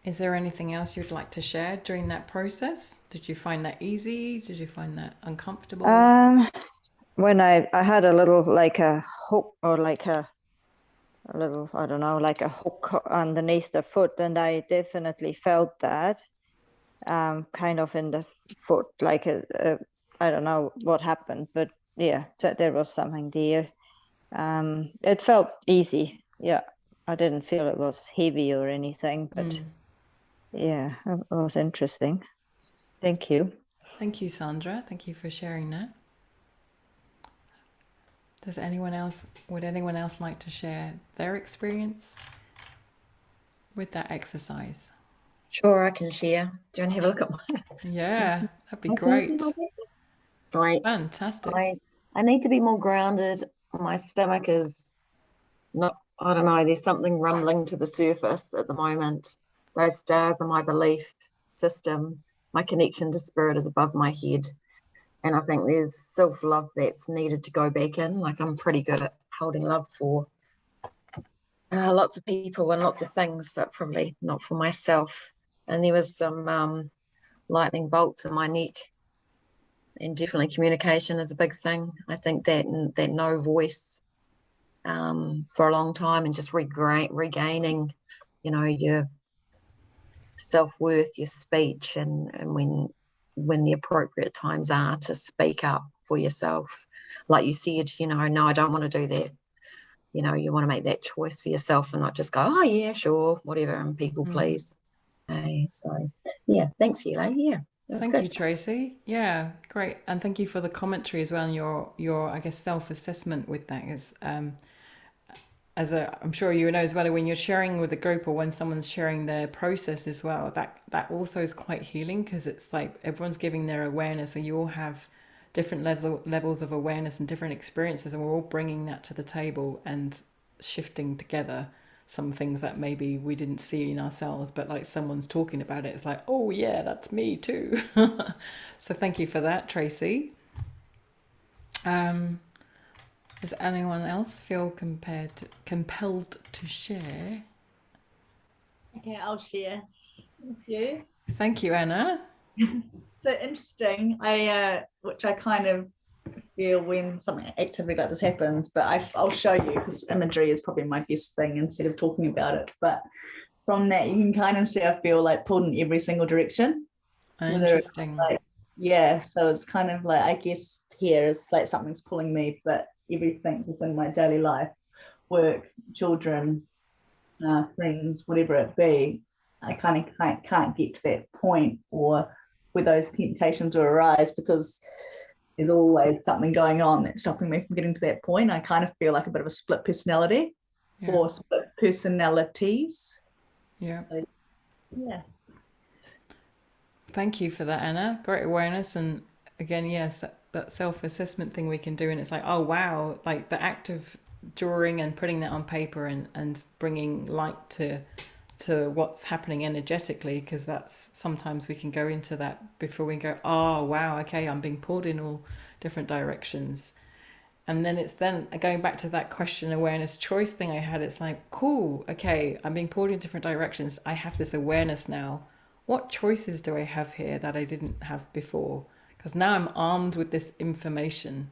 Is there anything else you'd like to share during that process? Did you find that easy? Did you find that uncomfortable? When I had a little, like a hook, or like a little, I don't know, like a hook underneath the foot, and I definitely felt that kind of in the foot, like I don't know what happened, but yeah, there was something there. It felt easy. Yeah, I didn't feel it was heavy or anything, but yeah, it was interesting. Thank you. Thank you, Sandra. Thank you for sharing that. Would anyone else like to share their experience with that exercise? Sure, I can share. Do you want to have a look at mine? Yeah, that'd be great. Like, Fantastic. I need to be more grounded. My stomach is not, I don't know, there's something rumbling to the surface at the moment. Those stars are my belief system. My connection to spirit is above my head. And I think there's self-love that's needed to go back in. Like, I'm pretty good at holding love for lots of people and lots of things, but probably not for myself. And there was some lightning bolts in my neck, and definitely communication is a big thing. I think that no voice for a long time, and just regaining, your self-worth, your speech, and when the appropriate times are to speak up for yourself. Like you said, no, I don't want to do that. You want to make that choice for yourself and not just go, oh yeah, sure, whatever, and people please. Okay, so yeah, thanks, Sheila. Yeah, thank you, Tracy. Yeah, great, and thank you for the commentary as well, and your I guess self-assessment with that is I'm sure you know as well, when you're sharing with a group or when someone's sharing their process as well, that also is quite healing, because it's like everyone's giving their awareness, and you all have different levels of awareness and different experiences, and we're all bringing that to the table and shifting together some things that maybe we didn't see in ourselves, but like someone's talking about it, it's like, oh yeah, that's me too. So thank you for that, Tracy. Um, does anyone else feel compelled to share? Okay, I'll share with you. Thank you, Anna. So interesting. Which I kind of feel when something actively like this happens, but I'll show you because imagery is probably my best thing instead of talking about it. But from that, you can kind of see I feel like pulled in every single direction. Interesting. Like, yeah, so it's kind of like, I guess here it's like something's pulling me, but everything within my daily life, work, children, friends, whatever it be, I kind of can't get to that point or where those temptations will arise because there's always something going on that's stopping me from getting to that point. I kind of feel like a bit of a split personality or split personalities. Yeah. So, yeah. Thank you for that, Anna. Great awareness. And again, yes, that self-assessment thing we can do. And it's like, oh, wow, like the act of drawing and putting that on paper and bringing light to what's happening energetically, because that's sometimes we can go into that before we go, oh, wow, okay, I'm being pulled in all different directions. And then it's then going back to that question awareness choice thing I had. It's like, cool, okay, I'm being pulled in different directions. I have this awareness now. What choices do I have here that I didn't have before? Because now I'm armed with this information.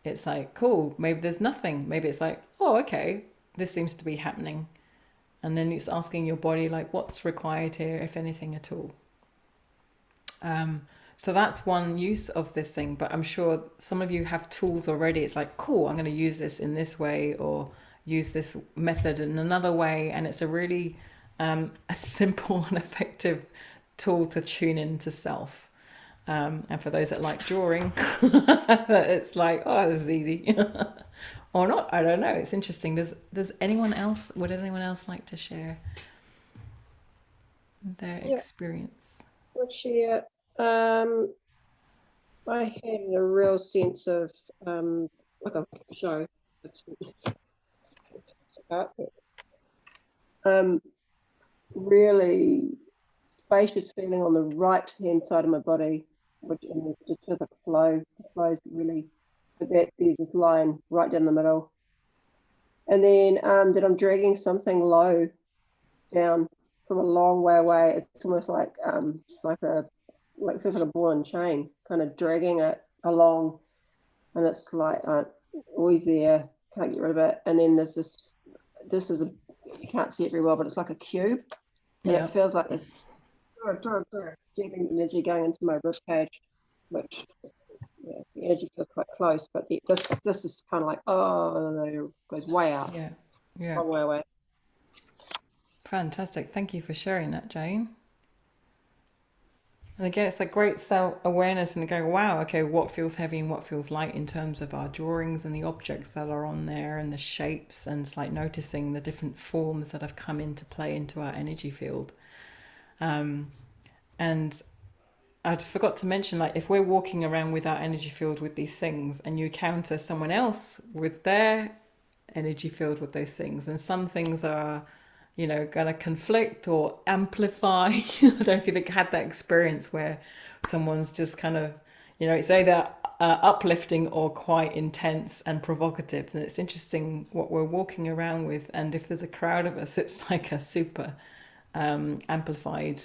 It's like, cool, maybe there's nothing. Maybe it's like, oh, okay, this seems to be happening. And then it's asking your body, like, what's required here, if anything at all. So that's one use of this thing, but I'm sure some of you have tools already. It's like, cool, I'm going to use this in this way or use this method in another way. And it's a really a simple and effective tool to tune into self. And for those that like drawing, it's like, oh, this is easy. Or not, I don't know. It's interesting. Would anyone else like to share their experience? I'll share. I had a real sense of like a show. It's really spacious feeling on the right hand side of my body, which and just with a flow. The flow is really, but that there's this line right down the middle, and then that I'm dragging something low down from a long way away. It's almost like feels like a ball and chain, kind of dragging it along, and it's like always there, can't get rid of it. And then there's this is a, you can't see it very well, but it's like a cube, and it feels like this jamming energy going into my rib cage, which the energy feels quite close, but this is kind of like, oh no, it goes way out, long way away. Fantastic. Thank you for sharing that, Jane. And again, it's like great self-awareness and going, wow, okay, what feels heavy and what feels light in terms of our drawings and the objects that are on there and the shapes, and it's like noticing the different forms that have come into play into our energy field. And I forgot to mention, like, if we're walking around with our energy field with these things and you encounter someone else with their energy field with those things, and some things are, you know, going to conflict or amplify. I don't know if you've had that experience where someone's just kind of, you know, it's either uplifting or quite intense and provocative. And it's interesting what we're walking around with. And if there's a crowd of us, it's like a super amplified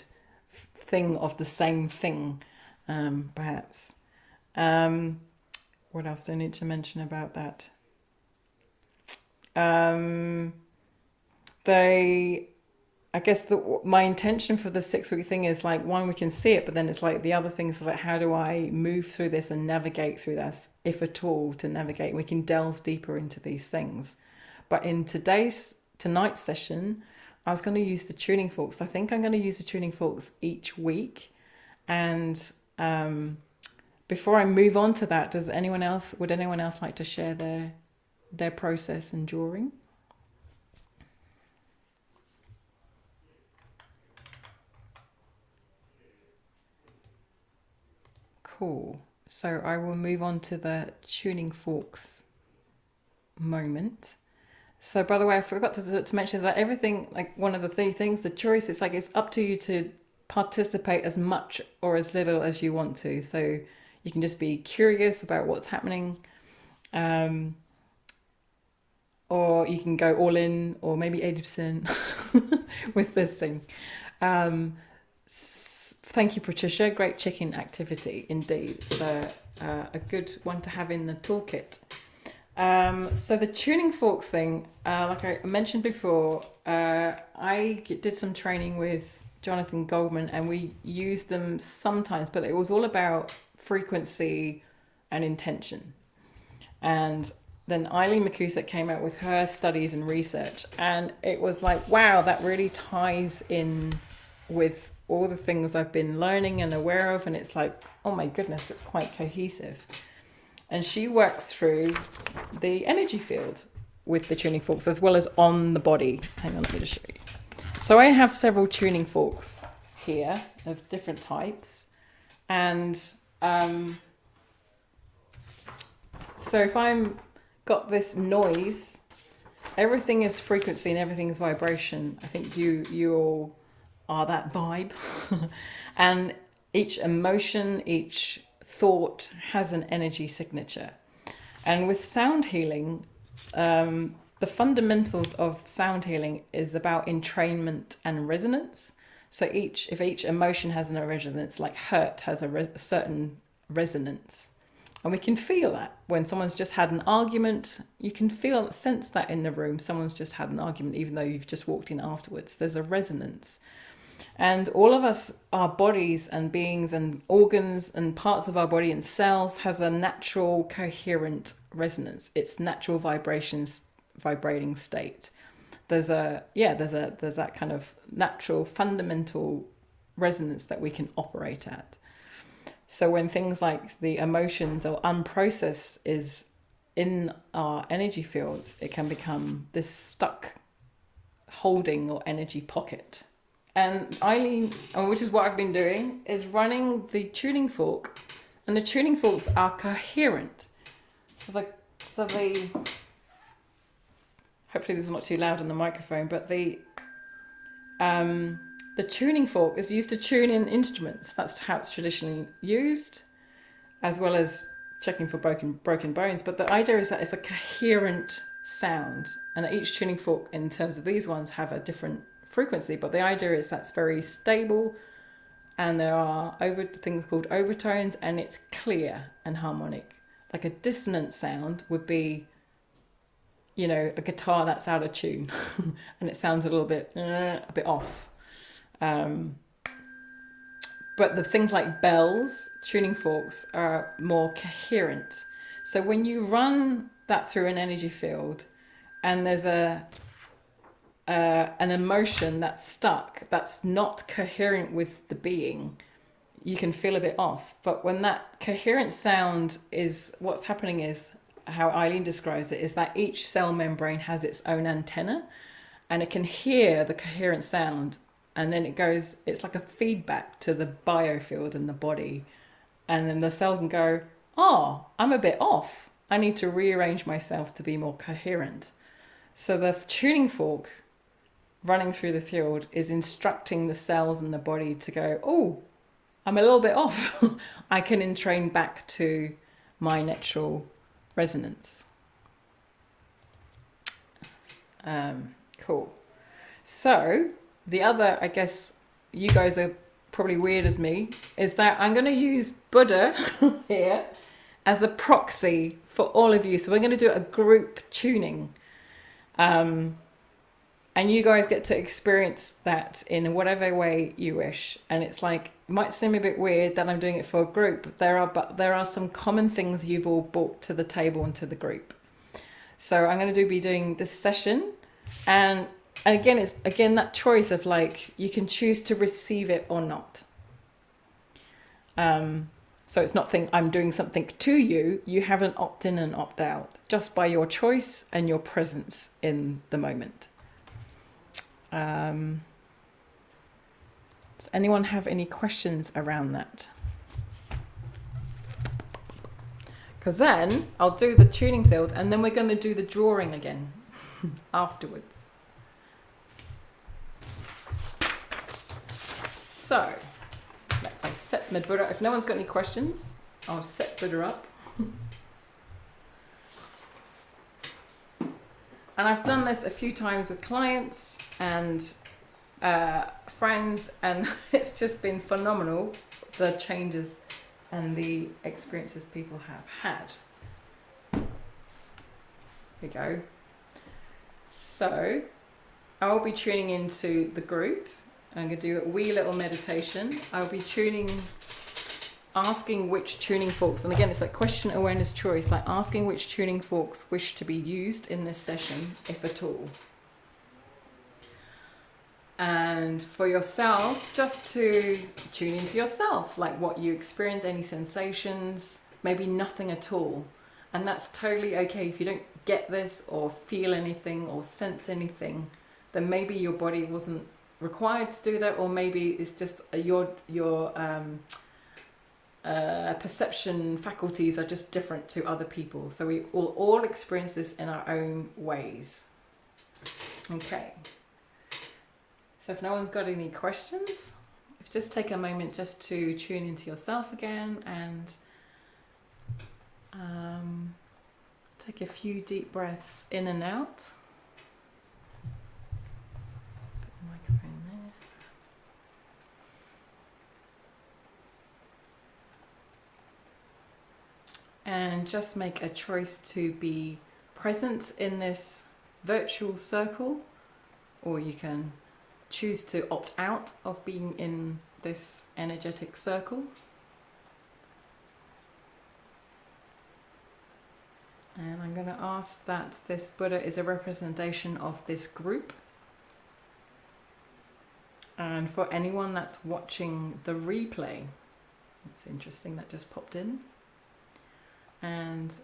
thing of the same thing, perhaps. What else do I need to mention about that? I guess my intention for the 6-week thing is like, one, we can see it, but then it's like the other things like, how do I move through this and navigate through this, if at all, to navigate? We can delve deeper into these things. But in tonight's session, I was going to use the tuning forks. I think I'm going to use the tuning forks each week. And before I move on to that, would anyone else like to share their process in drawing? Cool. So I will move on to the tuning forks moment. So by the way, I forgot to mention that everything, like one of the things, the choice, it's like it's up to you to participate as much or as little as you want to. So you can just be curious about what's happening. Or you can go all in, or maybe 80% with this thing. Thank you, Patricia. Great chicken activity indeed. So a good one to have in the toolkit. So the tuning fork thing, like I mentioned before, I did some training with Jonathan Goldman, and we used them sometimes, but it was all about frequency and intention. And then Eileen McCusick came out with her studies and research, and it was like, wow, that really ties in with all the things I've been learning and aware of, and it's like, oh my goodness, it's quite cohesive. And she works through the energy field with the tuning forks as well as on the body. Hang on, let me just show you. So I have several tuning forks here of different types, and so if I'm got this noise, everything is frequency and everything is vibration. I think you all are that vibe. And each emotion, each thought has an energy signature. And with sound healing, the fundamentals of sound healing is about entrainment and resonance. So if each emotion has a resonance, like hurt has a certain resonance. And we can feel that when someone's just had an argument. You can sense that in the room. Someone's just had an argument, even though you've just walked in afterwards. There's a resonance. And all of us, our bodies and beings and organs and parts of our body and cells has a natural coherent resonance. It's natural vibrating state. There's that kind of natural fundamental resonance that we can operate at. So when things like the emotions or unprocessed is in our energy fields, it can become this stuck holding or energy pocket. And Eileen, which is what I've been doing, is running the tuning fork, and the tuning forks are coherent. So the hopefully this is not too loud on the microphone, but the tuning fork is used to tune in instruments. That's how it's traditionally used, as well as checking for broken bones. But the idea is that it's a coherent sound, and each tuning fork, in terms of these ones, have a different frequency. But the idea is that's very stable, and there are things called overtones, and it's clear and harmonic. Like a dissonant sound would be, a guitar that's out of tune, and it sounds a little bit off. But the things like bells, tuning forks, are more coherent. So when you run that through an energy field, and there's an emotion that's stuck, that's not coherent with the being, you can feel a bit off. But when that coherent sound is, what's happening is, how Eileen describes it, is that each cell membrane has its own antenna, and it can hear the coherent sound, and then it's like a feedback to the biofield in the body, and then the cell can go, oh, I'm a bit off, I need to rearrange myself to be more coherent. So the tuning fork running through the field is instructing the cells in the body to go, oh, I'm a little bit off. I can entrain back to my natural resonance. Cool. So the other, I guess you guys are probably weird as me, is that I'm going to use Buddha here as a proxy for all of you. So we're going to do a group tuning. And you guys get to experience that in whatever way you wish. And it's like, it might seem a bit weird that I'm doing it for a group, but there are some common things you've all brought to the table and to the group. So I'm going to be doing this session, and again, it's that choice of like, you can choose to receive it or not. So it's not I'm doing something to you. You have an opt in and opt out just by your choice and your presence in the moment. Does anyone have any questions around that? Because then I'll do the tuning field, and then we're going to do the drawing again afterwards. So I set my Buddha. If no one's got any questions, I'll set Buddha up. And I've done this a few times with clients and friends, and it's just been phenomenal, the changes and the experiences people have had. Here we go. So I'll be tuning into the group. I'm going to do a wee little meditation. I'll be asking which tuning forks, and again it's like question, awareness, choice, like asking which tuning forks wish to be used in this session, if at all. And for yourselves, just to tune into yourself, like what you experience, any sensations, maybe nothing at all. And that's totally okay. If you don't get this or feel anything or sense anything, then maybe your body wasn't required to do that, or maybe it's just your perception faculties are just different to other people. So we will all experience this in our own ways. Okay. So if no one's got any questions, just take a moment just to tune into yourself again and take a few deep breaths in and out. Just put the microphone there. And just make a choice to be present in this virtual circle, or you can choose to opt out of being in this energetic circle. And I'm going to ask that this Buddha is a representation of this group. And for anyone that's watching the replay, it's interesting that just popped in. And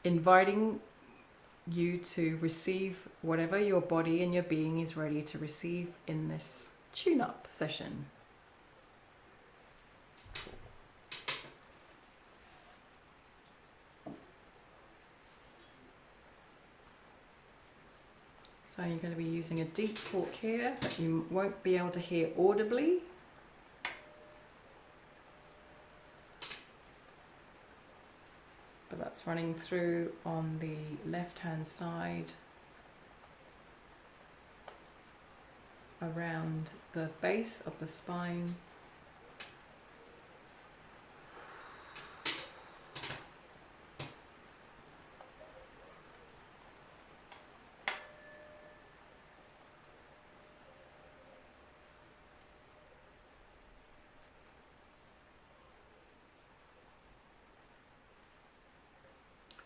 inviting you to receive whatever your body and your being is ready to receive in this tune-up session. So you're going to be using a deep fork here that you won't be able to hear audibly. But that's running through on the left-hand side around the base of the spine.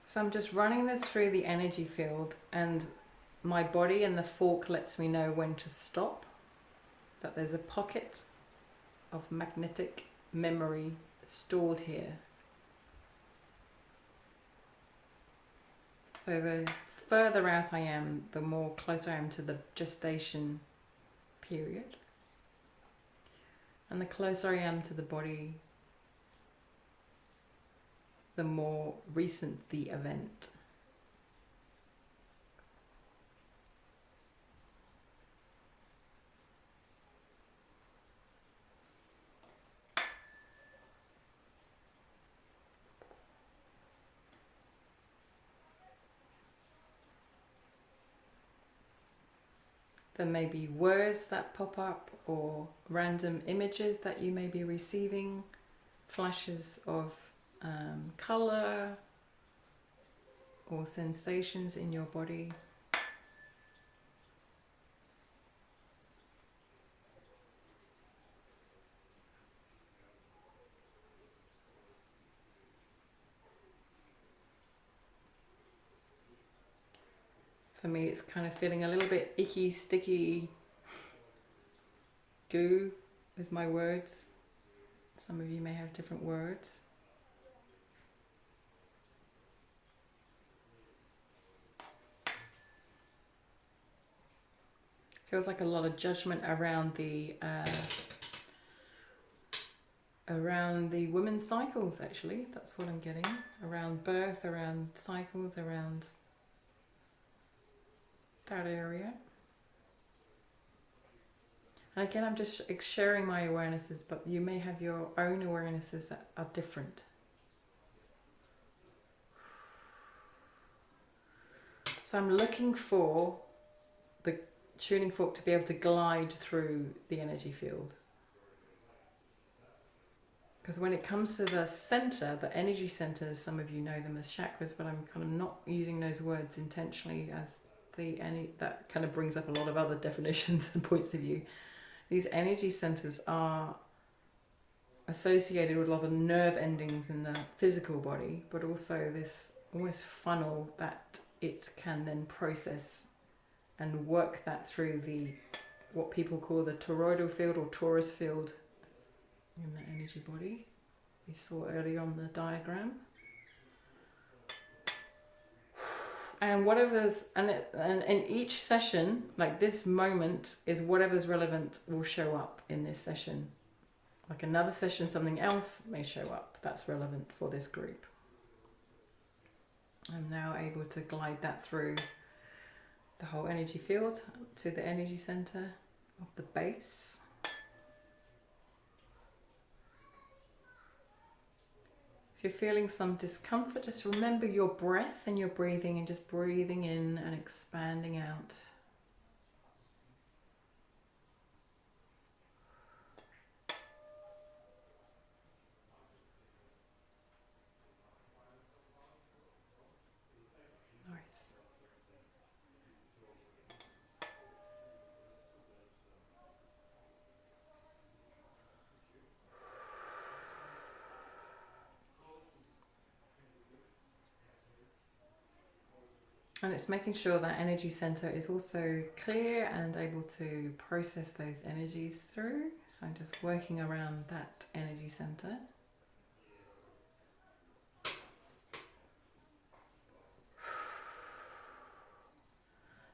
So I'm just running this through the energy field, and my body and the fork lets me know when to stop, that there's a pocket of magnetic memory stored here. So the further out I am, the more closer I am to the gestation period. And the closer I am to the body, the more recent the event. There may be words that pop up or random images that you may be receiving, flashes of colour or sensations in your body. For me, it's kind of feeling a little bit icky, sticky goo with my words. Some of you may have different words. Feels like a lot of judgment around the women's cycles, actually. That's what I'm getting. Around birth, around cycles, around that area. And again, I'm just sharing my awarenesses, but you may have your own awarenesses that are different. So I'm looking for the tuning fork to be able to glide through the energy field. Because when it comes to the center, the energy centers, some of you know them as chakras, but I'm kind of not using those words intentionally as that kind of brings up a lot of other definitions and points of view. These energy centers are associated with a lot of nerve endings in the physical body, but also this almost funnel that it can then process and work that through the what people call the toroidal field or torus field in the energy body. We saw earlier on the diagram. And whatever's and in each session, like this moment is whatever's relevant will show up in this session. Like another session, something else may show up that's relevant for this group. I'm now able to glide that through the whole energy field to the energy center of the base. If you're feeling some discomfort, just remember your breath and your breathing, and just breathing in and expanding out. Nice. And it's making sure that energy center is also clear and able to process those energies through. So I'm just working around that energy center.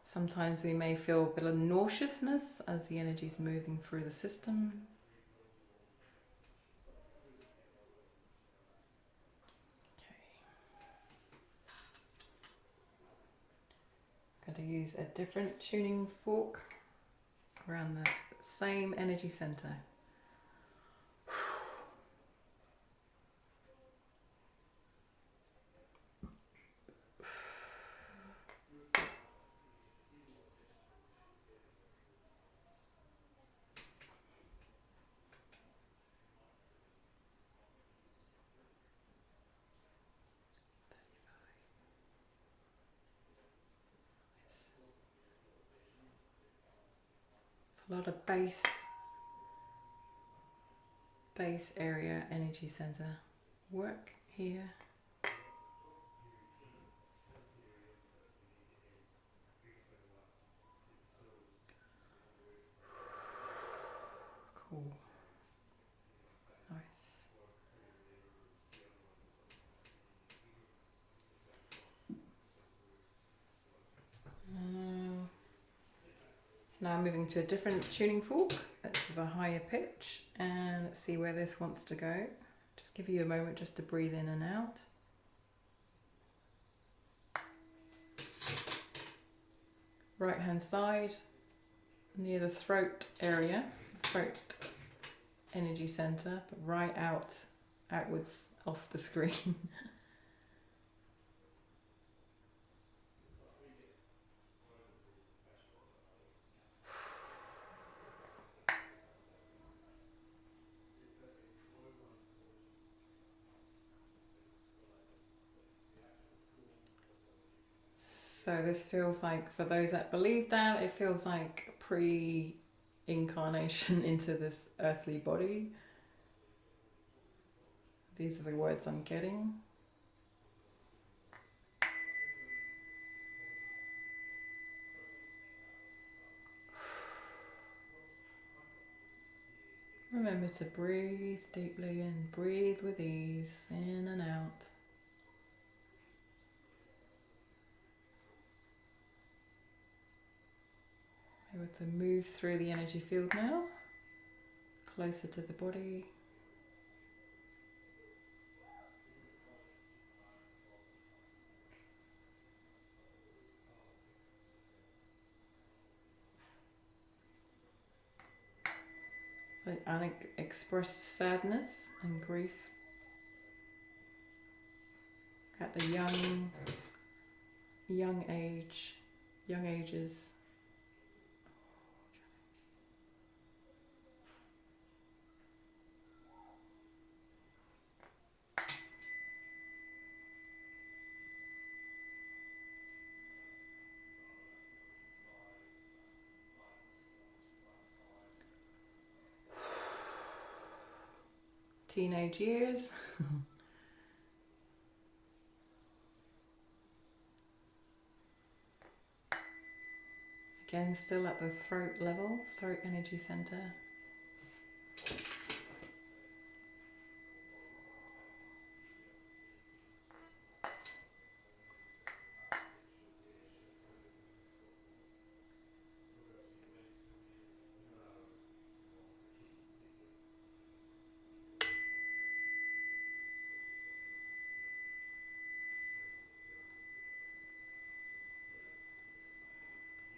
Sometimes we may feel a bit of nauseousness as the energy is moving through the system. Going to use a different tuning fork around the same energy center. A lot of base area energy center work here. Cool. Nice. So now moving to a different tuning fork. This is a higher pitch, and let's see where this wants to go. Just give you a moment just to breathe in and out. Right hand side, near the throat area, throat energy center, but right outwards off the screen. So this feels like, for those that believe that, it feels like pre-incarnation into this earthly body. These are the words I'm getting. Remember to breathe deeply and breathe with ease, in and out. Able to move through the energy field now, closer to the body. The unexpressed sadness and grief at the young young ages. Teenage years. Again, still at the throat level, throat energy center.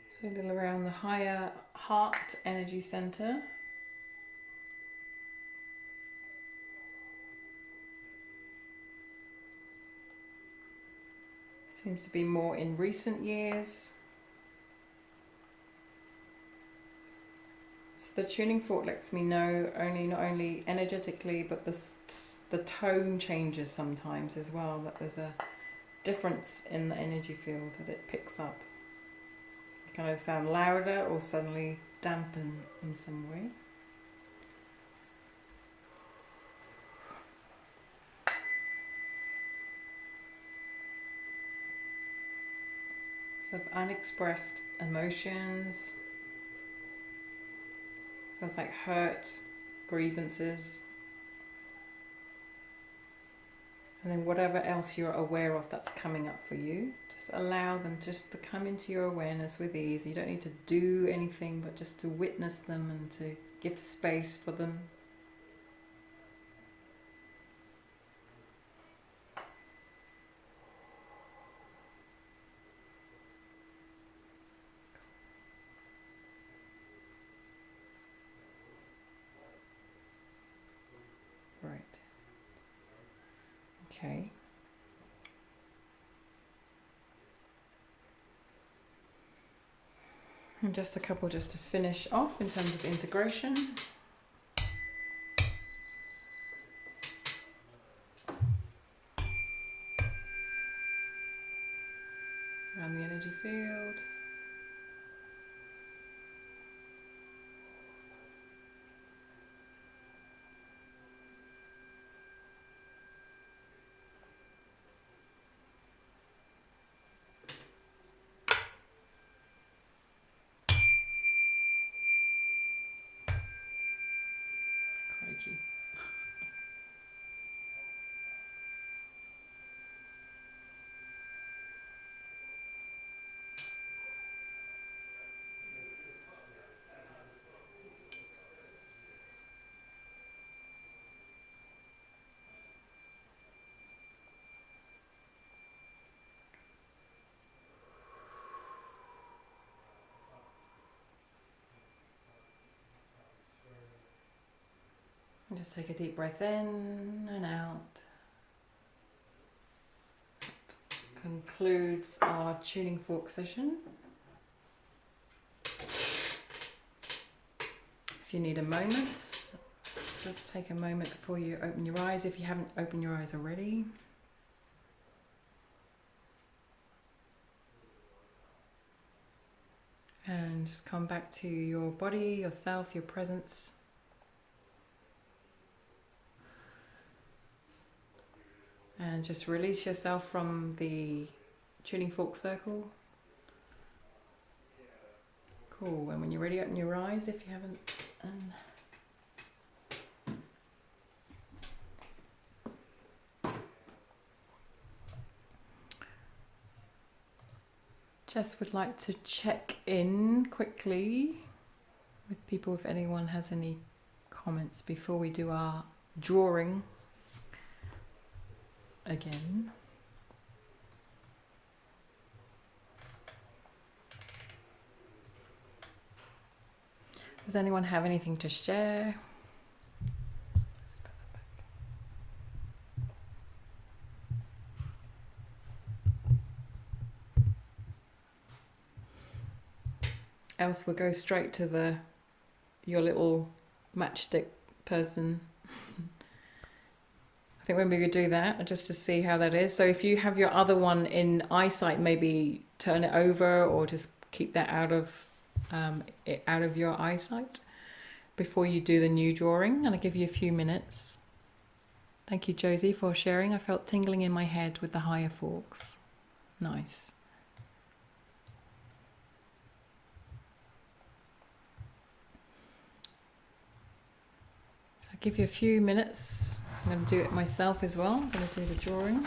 So a little around the higher heart energy center. Seems to be more in recent years. So the tuning fork lets me know not only energetically, but the tone changes sometimes as well, that there's a difference in the energy field that it picks up. It kind of sound louder or suddenly dampen in some way. So unexpressed emotions, feels like hurt, grievances, and then whatever else you're aware of that's coming up for you, just allow them just to come into your awareness with ease. You don't need to do anything, but just to witness them and to give space for them. Right. Okay. And just a couple just to finish off in terms of integration. Around the energy field. Crikey. And just take a deep breath in and out. That concludes our tuning fork session. If you need a moment, just take a moment before you open your eyes if you haven't opened your eyes already. And just come back to your body, yourself, your presence. And just release yourself from the tuning fork circle. Cool. And when you're ready, open your eyes if you haven't. Just would like to check in quickly with people if anyone has any comments before we do our drawing again. Does anyone have anything to share? else, we'll go straight to your little matchstick person. I think maybe we could do that just to see how that is. So if you have your other one in eyesight, maybe turn it over or just keep that out of your eyesight before you do the new drawing. And I'll give you a few minutes. Thank you, Josie, for sharing. I felt tingling in my head with the higher forks. Nice. So I'll give you a few minutes. I'm going to do it myself as well. I'm going to do the drawing.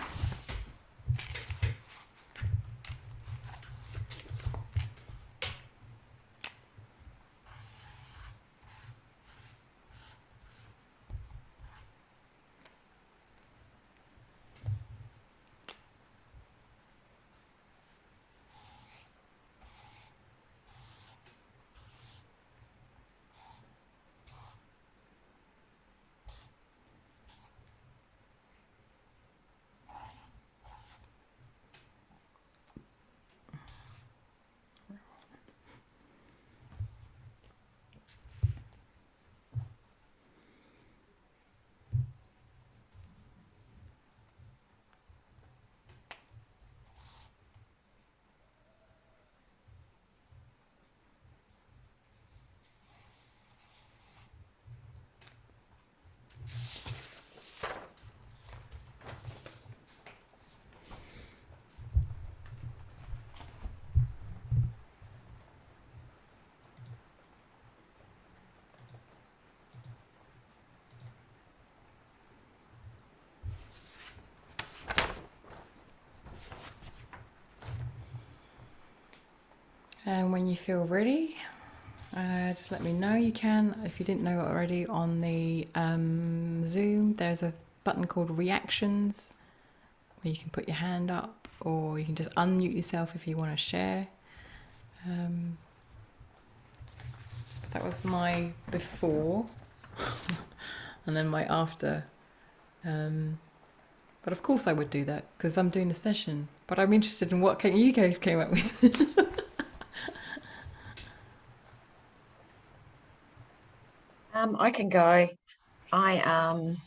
And when you feel ready, just let me know. You can, if you didn't know already, on the Zoom, there's a button called Reactions where you can put your hand up, or you can just unmute yourself if you want to share. That was my before and then my after. But of course I would do that because I'm doing a session. But I'm interested in what you guys came up with. I can go. I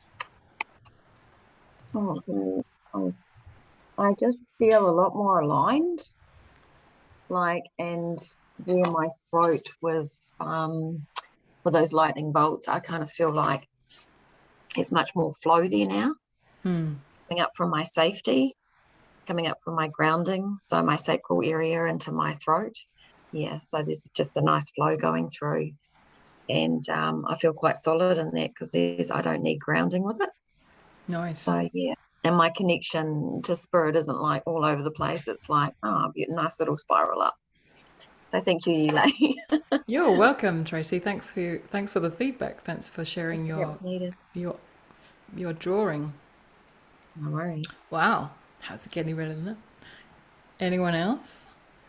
just feel a lot more aligned, and where my throat was with those lightning bolts, I kind of feel like it's much more flow there now. Coming up from my safety, coming up from my grounding, so my sacral area into my throat. Yeah, so there's just a nice flow going through. And I feel quite solid in that because I don't need grounding with it. Nice. So yeah, and my connection to spirit isn't like all over the place. It's like, oh, a nice little spiral up. So thank you, Elaine. You're welcome, Tracy. Thanks for the feedback. Thanks for sharing your drawing. No worries. Wow, how's it getting better than that? Anyone else?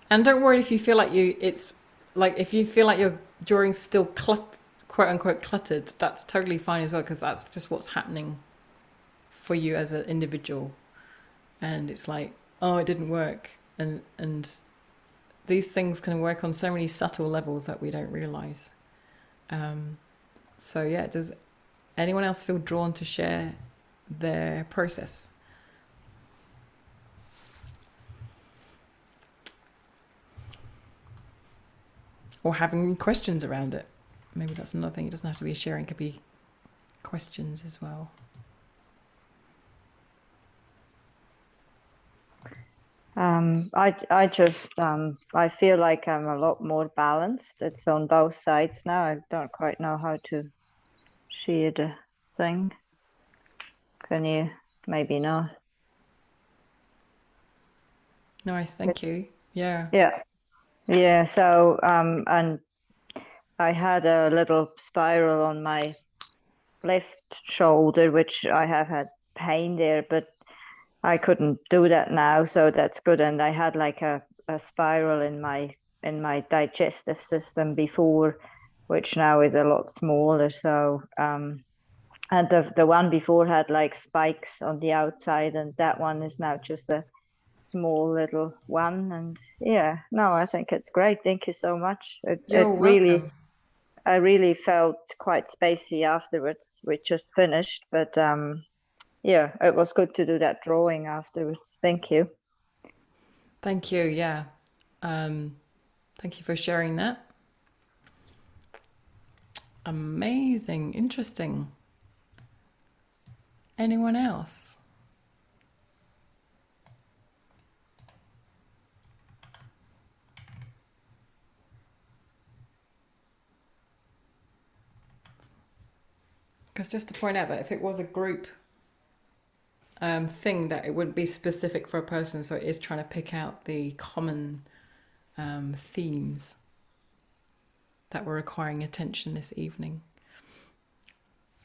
And don't worry if you feel like if you feel like your drawing's still quote unquote cluttered, that's totally fine as well, because that's just what's happening for you as an individual. And it's like, oh, it didn't work, and these things can work on so many subtle levels that we don't realize. So yeah, does anyone else feel drawn to share their process? Or having questions around it. Maybe that's another thing. It doesn't have to be sharing, it could be questions as well. I just I feel like I'm a lot more balanced. It's on both sides now. I don't quite know how to share the thing. Can you? Maybe not. Nice, thank you. Yeah. Yeah. So and I had a little spiral on my left shoulder, which I have had pain there, but I couldn't do that now, so that's good. And I had like a spiral in my digestive system before, which now is a lot smaller. So and the one before had like spikes on the outside, and that one is now just a small little one. And yeah, no, I think it's great. Thank you so much. You're It really, welcome. I really felt quite spacey afterwards. We just finished, but yeah, it was good to do that drawing afterwards. Thank you. Thank you. Yeah. Thank you for sharing that. Amazing. Interesting. Anyone else? Because just to point out that if it was a group thing, that it wouldn't be specific for a person, so it is trying to pick out the common themes that were requiring attention this evening.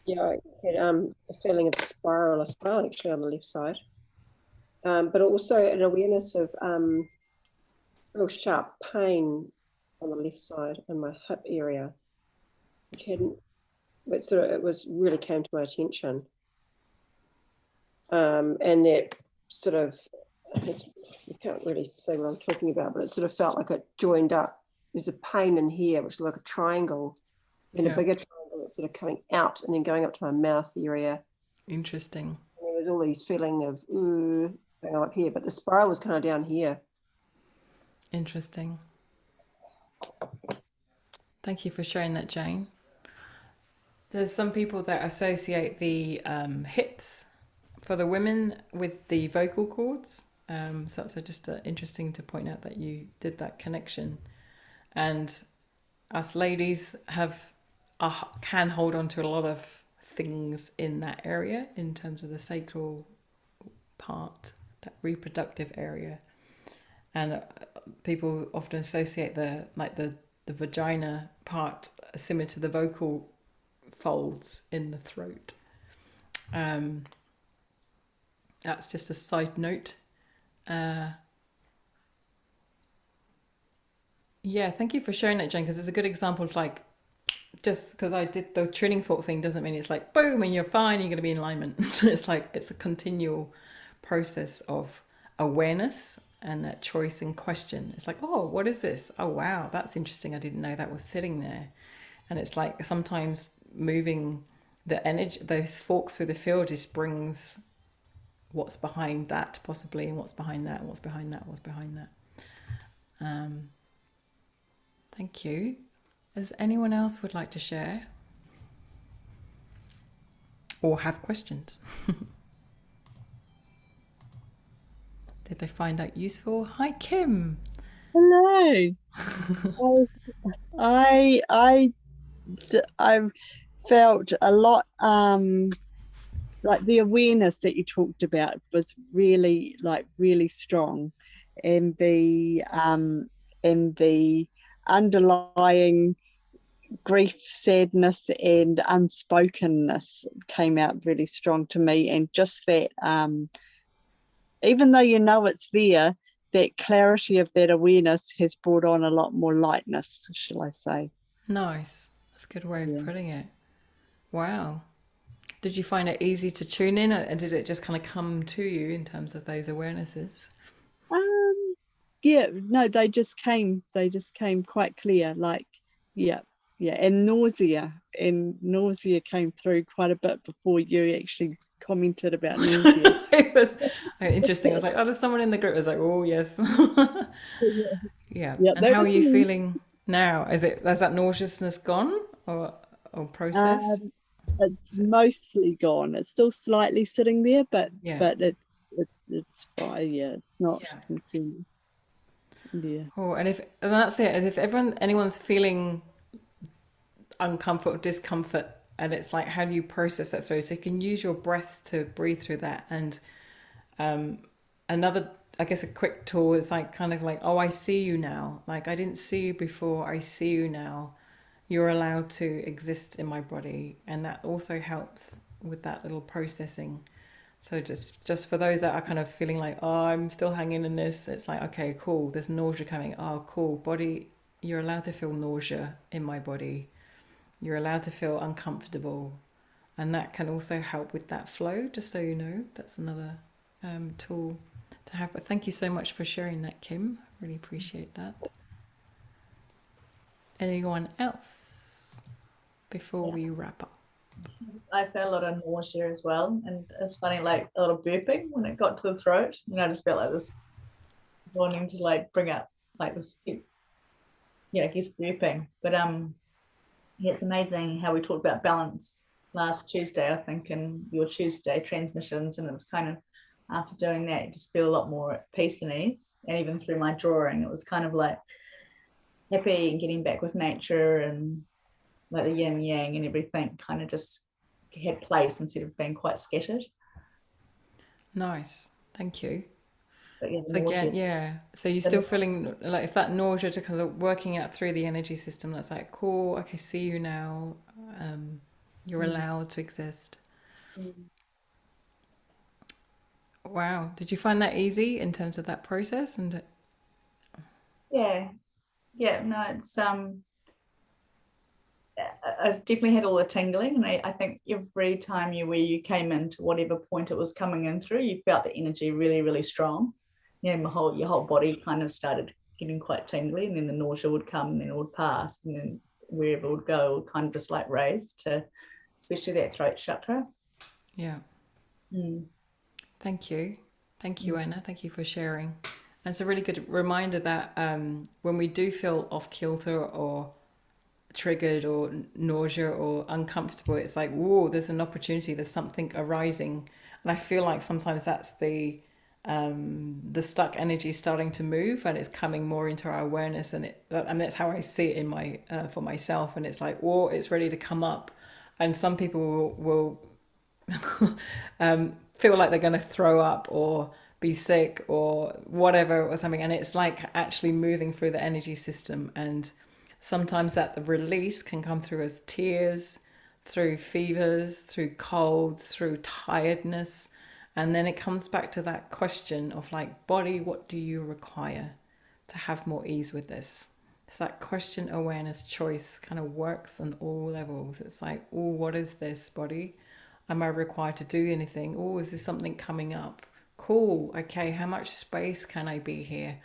Yeah, I had a feeling of a spiral actually on the left side, but also an awareness of real sharp pain on the left side in my hip area, which hadn't, but sort of, it was really came to my attention. And that sort of, you can't really see what I'm talking about, but it sort of felt like it joined up. There's a pain in here, which is like a triangle, and a bigger triangle that's sort of coming out and then going up to my mouth area. Interesting. And there was all these feeling of going up here, but the spiral was kind of down here. Interesting. Thank you for sharing that, Jane. There's some people that associate the hips for the women with the vocal cords. So it's just interesting to point out that you did that connection. And us ladies can hold on to a lot of things in that area in terms of the sacral part, that reproductive area. And people often associate the vagina part similar to the vocal folds in the throat. That's just a side note. Yeah, thank you for sharing that, Jen, because it's a good example of like, just because I did the tuning fork thing doesn't mean it's like boom and you're fine, you're going to be in alignment. It's like it's a continual process of awareness and that choice and question. It's like, oh, what is this? Oh, wow, that's interesting. I didn't know that was sitting there. And it's like sometimes moving the energy, those forks through the field just brings what's behind that possibly, and what's behind that, and what's behind that, what's behind that. Thank you. Does anyone else would like to share or have questions? Did they find that useful? Hi, Kim. Hello. I I've felt a lot like the awareness that you talked about was really strong, and the underlying grief, sadness and unspokenness came out really strong to me. And just that even though you know it's there, that clarity of that awareness has brought on a lot more lightness, shall I say. Nice. That's a good way of putting it. Wow. Did you find it easy to tune in, and did it just kind of come to you in terms of those awarenesses? Yeah, no, they just came quite clear, like, yeah. And nausea came through quite a bit before you actually commented about nausea. It was interesting. I was like, oh, there's someone in the group. I was like, oh, yes. Yeah. And that how are was you me. feeling now? Has that nauseousness gone or processed? It's mostly gone. It's still slightly sitting there, but Yeah. it's fine. Yeah, it's not consuming. Yeah. Oh, and that's it. And if anyone's feeling uncomfort or discomfort, and it's like, how do you process that through? So you can use your breath to breathe through that. And another, I guess, a quick tool is like kind of like, oh, I see you now. Like, I didn't see you before. I see you now. You're allowed to exist in my body. And that also helps with that little processing. So just for those that are kind of feeling like, oh, I'm still hanging in this, it's like, okay, cool, there's nausea coming. Oh, cool, body, you're allowed to feel nausea in my body. You're allowed to feel uncomfortable. And that can also help with that flow, just so you know. That's another tool to have. But thank you so much for sharing that, Kim. Really appreciate that. Anyone else before we wrap up? I felt a lot of nausea as well, and it's funny, like a lot of burping when it got to the throat. I just felt like this wanting to like bring up like this, I guess burping. But it's amazing how we talked about balance last Tuesday, I think, in your Tuesday transmissions, and it was kind of after doing that, you just feel a lot more at peace and ease. And even through my drawing, it was kind of like happy and getting back with nature, and like the yin yang and everything kind of just had place instead of being quite scattered. Nice, thank you. But yeah, So again, so you're still feeling like if that nausea to kind of working out through the energy system, that's like, cool, okay, see you now. You're allowed to exist. Wow. Did you find that easy in terms of that process? And no, it's I definitely had all the tingling, and I think every time you came into whatever point it was coming in through, you felt the energy really, really strong. Your whole body kind of started getting quite tingly, and then the nausea would come, and then it would pass, and then wherever it would go, it would kind of just like raise to, especially that throat chakra. Yeah. Thank you, Anna. Thank you for sharing. And it's a really good reminder that when we do feel off kilter or triggered or nausea or uncomfortable, it's like, whoa, there's an opportunity, there's something arising. And I feel like sometimes that's the stuck energy starting to move, and it's coming more into our awareness, and that's how I see it in my for myself. And it's like, whoa, it's ready to come up. And some people will feel like they're going to throw up or be sick or whatever or something, and it's like actually moving through the energy system. And sometimes that the release can come through as tears, through fevers, through colds, through tiredness. And then it comes back to that question of like, body, what do you require to have more ease with this? It's that question, awareness, choice kind of works on all levels. It's like, oh, what is this, body? Am I required to do anything? Oh, is there something coming up? Cool. Okay, how much space can I be here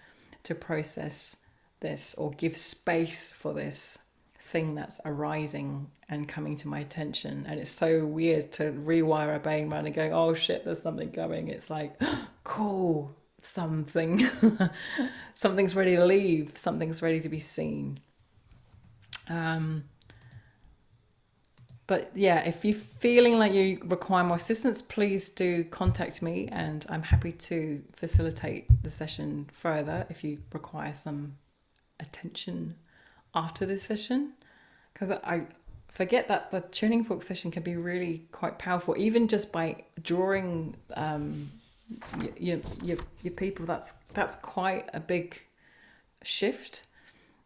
to process this or give space for this thing that's arising and coming to my attention? And it's so weird to rewire a brain around and go, oh shit, there's something going. It's like, cool, something's ready to leave, something's ready to be seen. But yeah, if you're feeling like you require more assistance, please do contact me, and I'm happy to facilitate the session further if you require some attention after this session. Because I forget that the tuning fork session can be really quite powerful, even just by drawing your people. That's quite a big shift.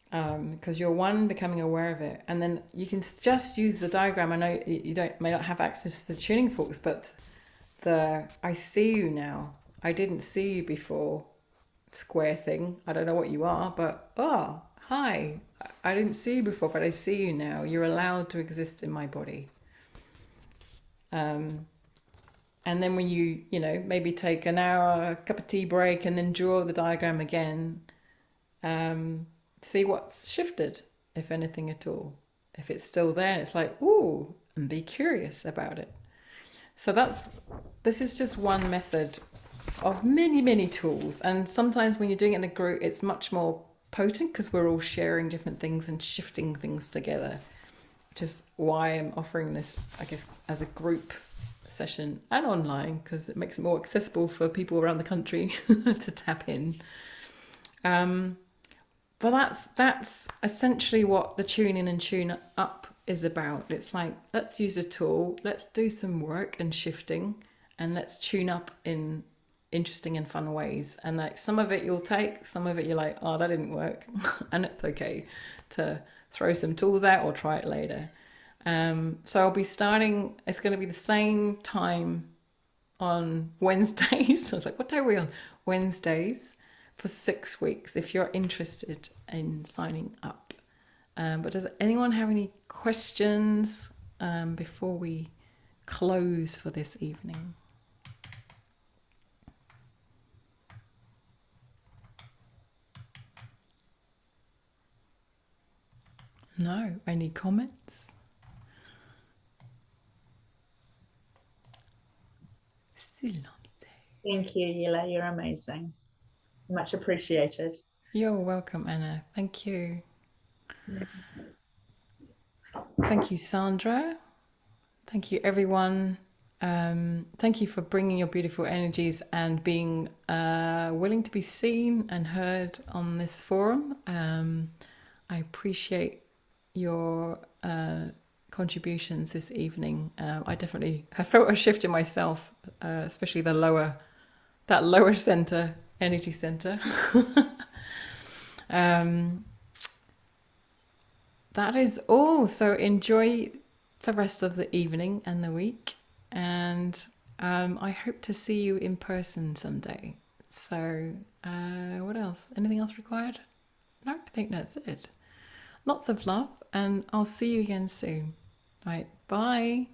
Because you're becoming aware of it, and then you can just use the diagram. I know you may not have access to the tuning forks, but I see you now, I didn't see you before square thing. I don't know what you are, but oh, hi, I didn't see you before, but I see you now. You're allowed to exist in my body. And then when you maybe take an hour, a cup of tea break, and then draw the diagram again, see what's shifted, if anything at all. If it's still there, it's like, ooh, and be curious about it. So this is just one method of many, many tools. And sometimes when you're doing it in a group, it's much more potent because we're all sharing different things and shifting things together, which is why I'm offering this, I guess, as a group session and online, because it makes it more accessible for people around the country to tap in. But that's essentially what the tune in and tune up is about. It's like, let's use a tool, let's do some work and shifting, and let's tune up in interesting and fun ways. And like some of it you'll take, some of it you're like, oh, that didn't work. And it's okay to throw some tools out or try it later. So I'll be starting, it's going to be the same time on Wednesdays. I was like, what day are we on? Wednesdays. For 6 weeks, if you're interested in signing up. But does anyone have any questions before we close for this evening? No? Any comments? Silence. Thank you, Yela. You're amazing. Much appreciated. You're welcome, Anna. Thank you. Thank you, Sandra. Thank you, everyone. Thank you for bringing your beautiful energies and being willing to be seen and heard on this forum. I appreciate your contributions this evening. I definitely have felt a shift in myself, especially that lower center, energy center. That is all. So enjoy the rest of the evening and the week, and I hope to see you in person someday. So what else? Anything else required? No, I think that's it. Lots of love, and I'll see you again soon. Right, bye.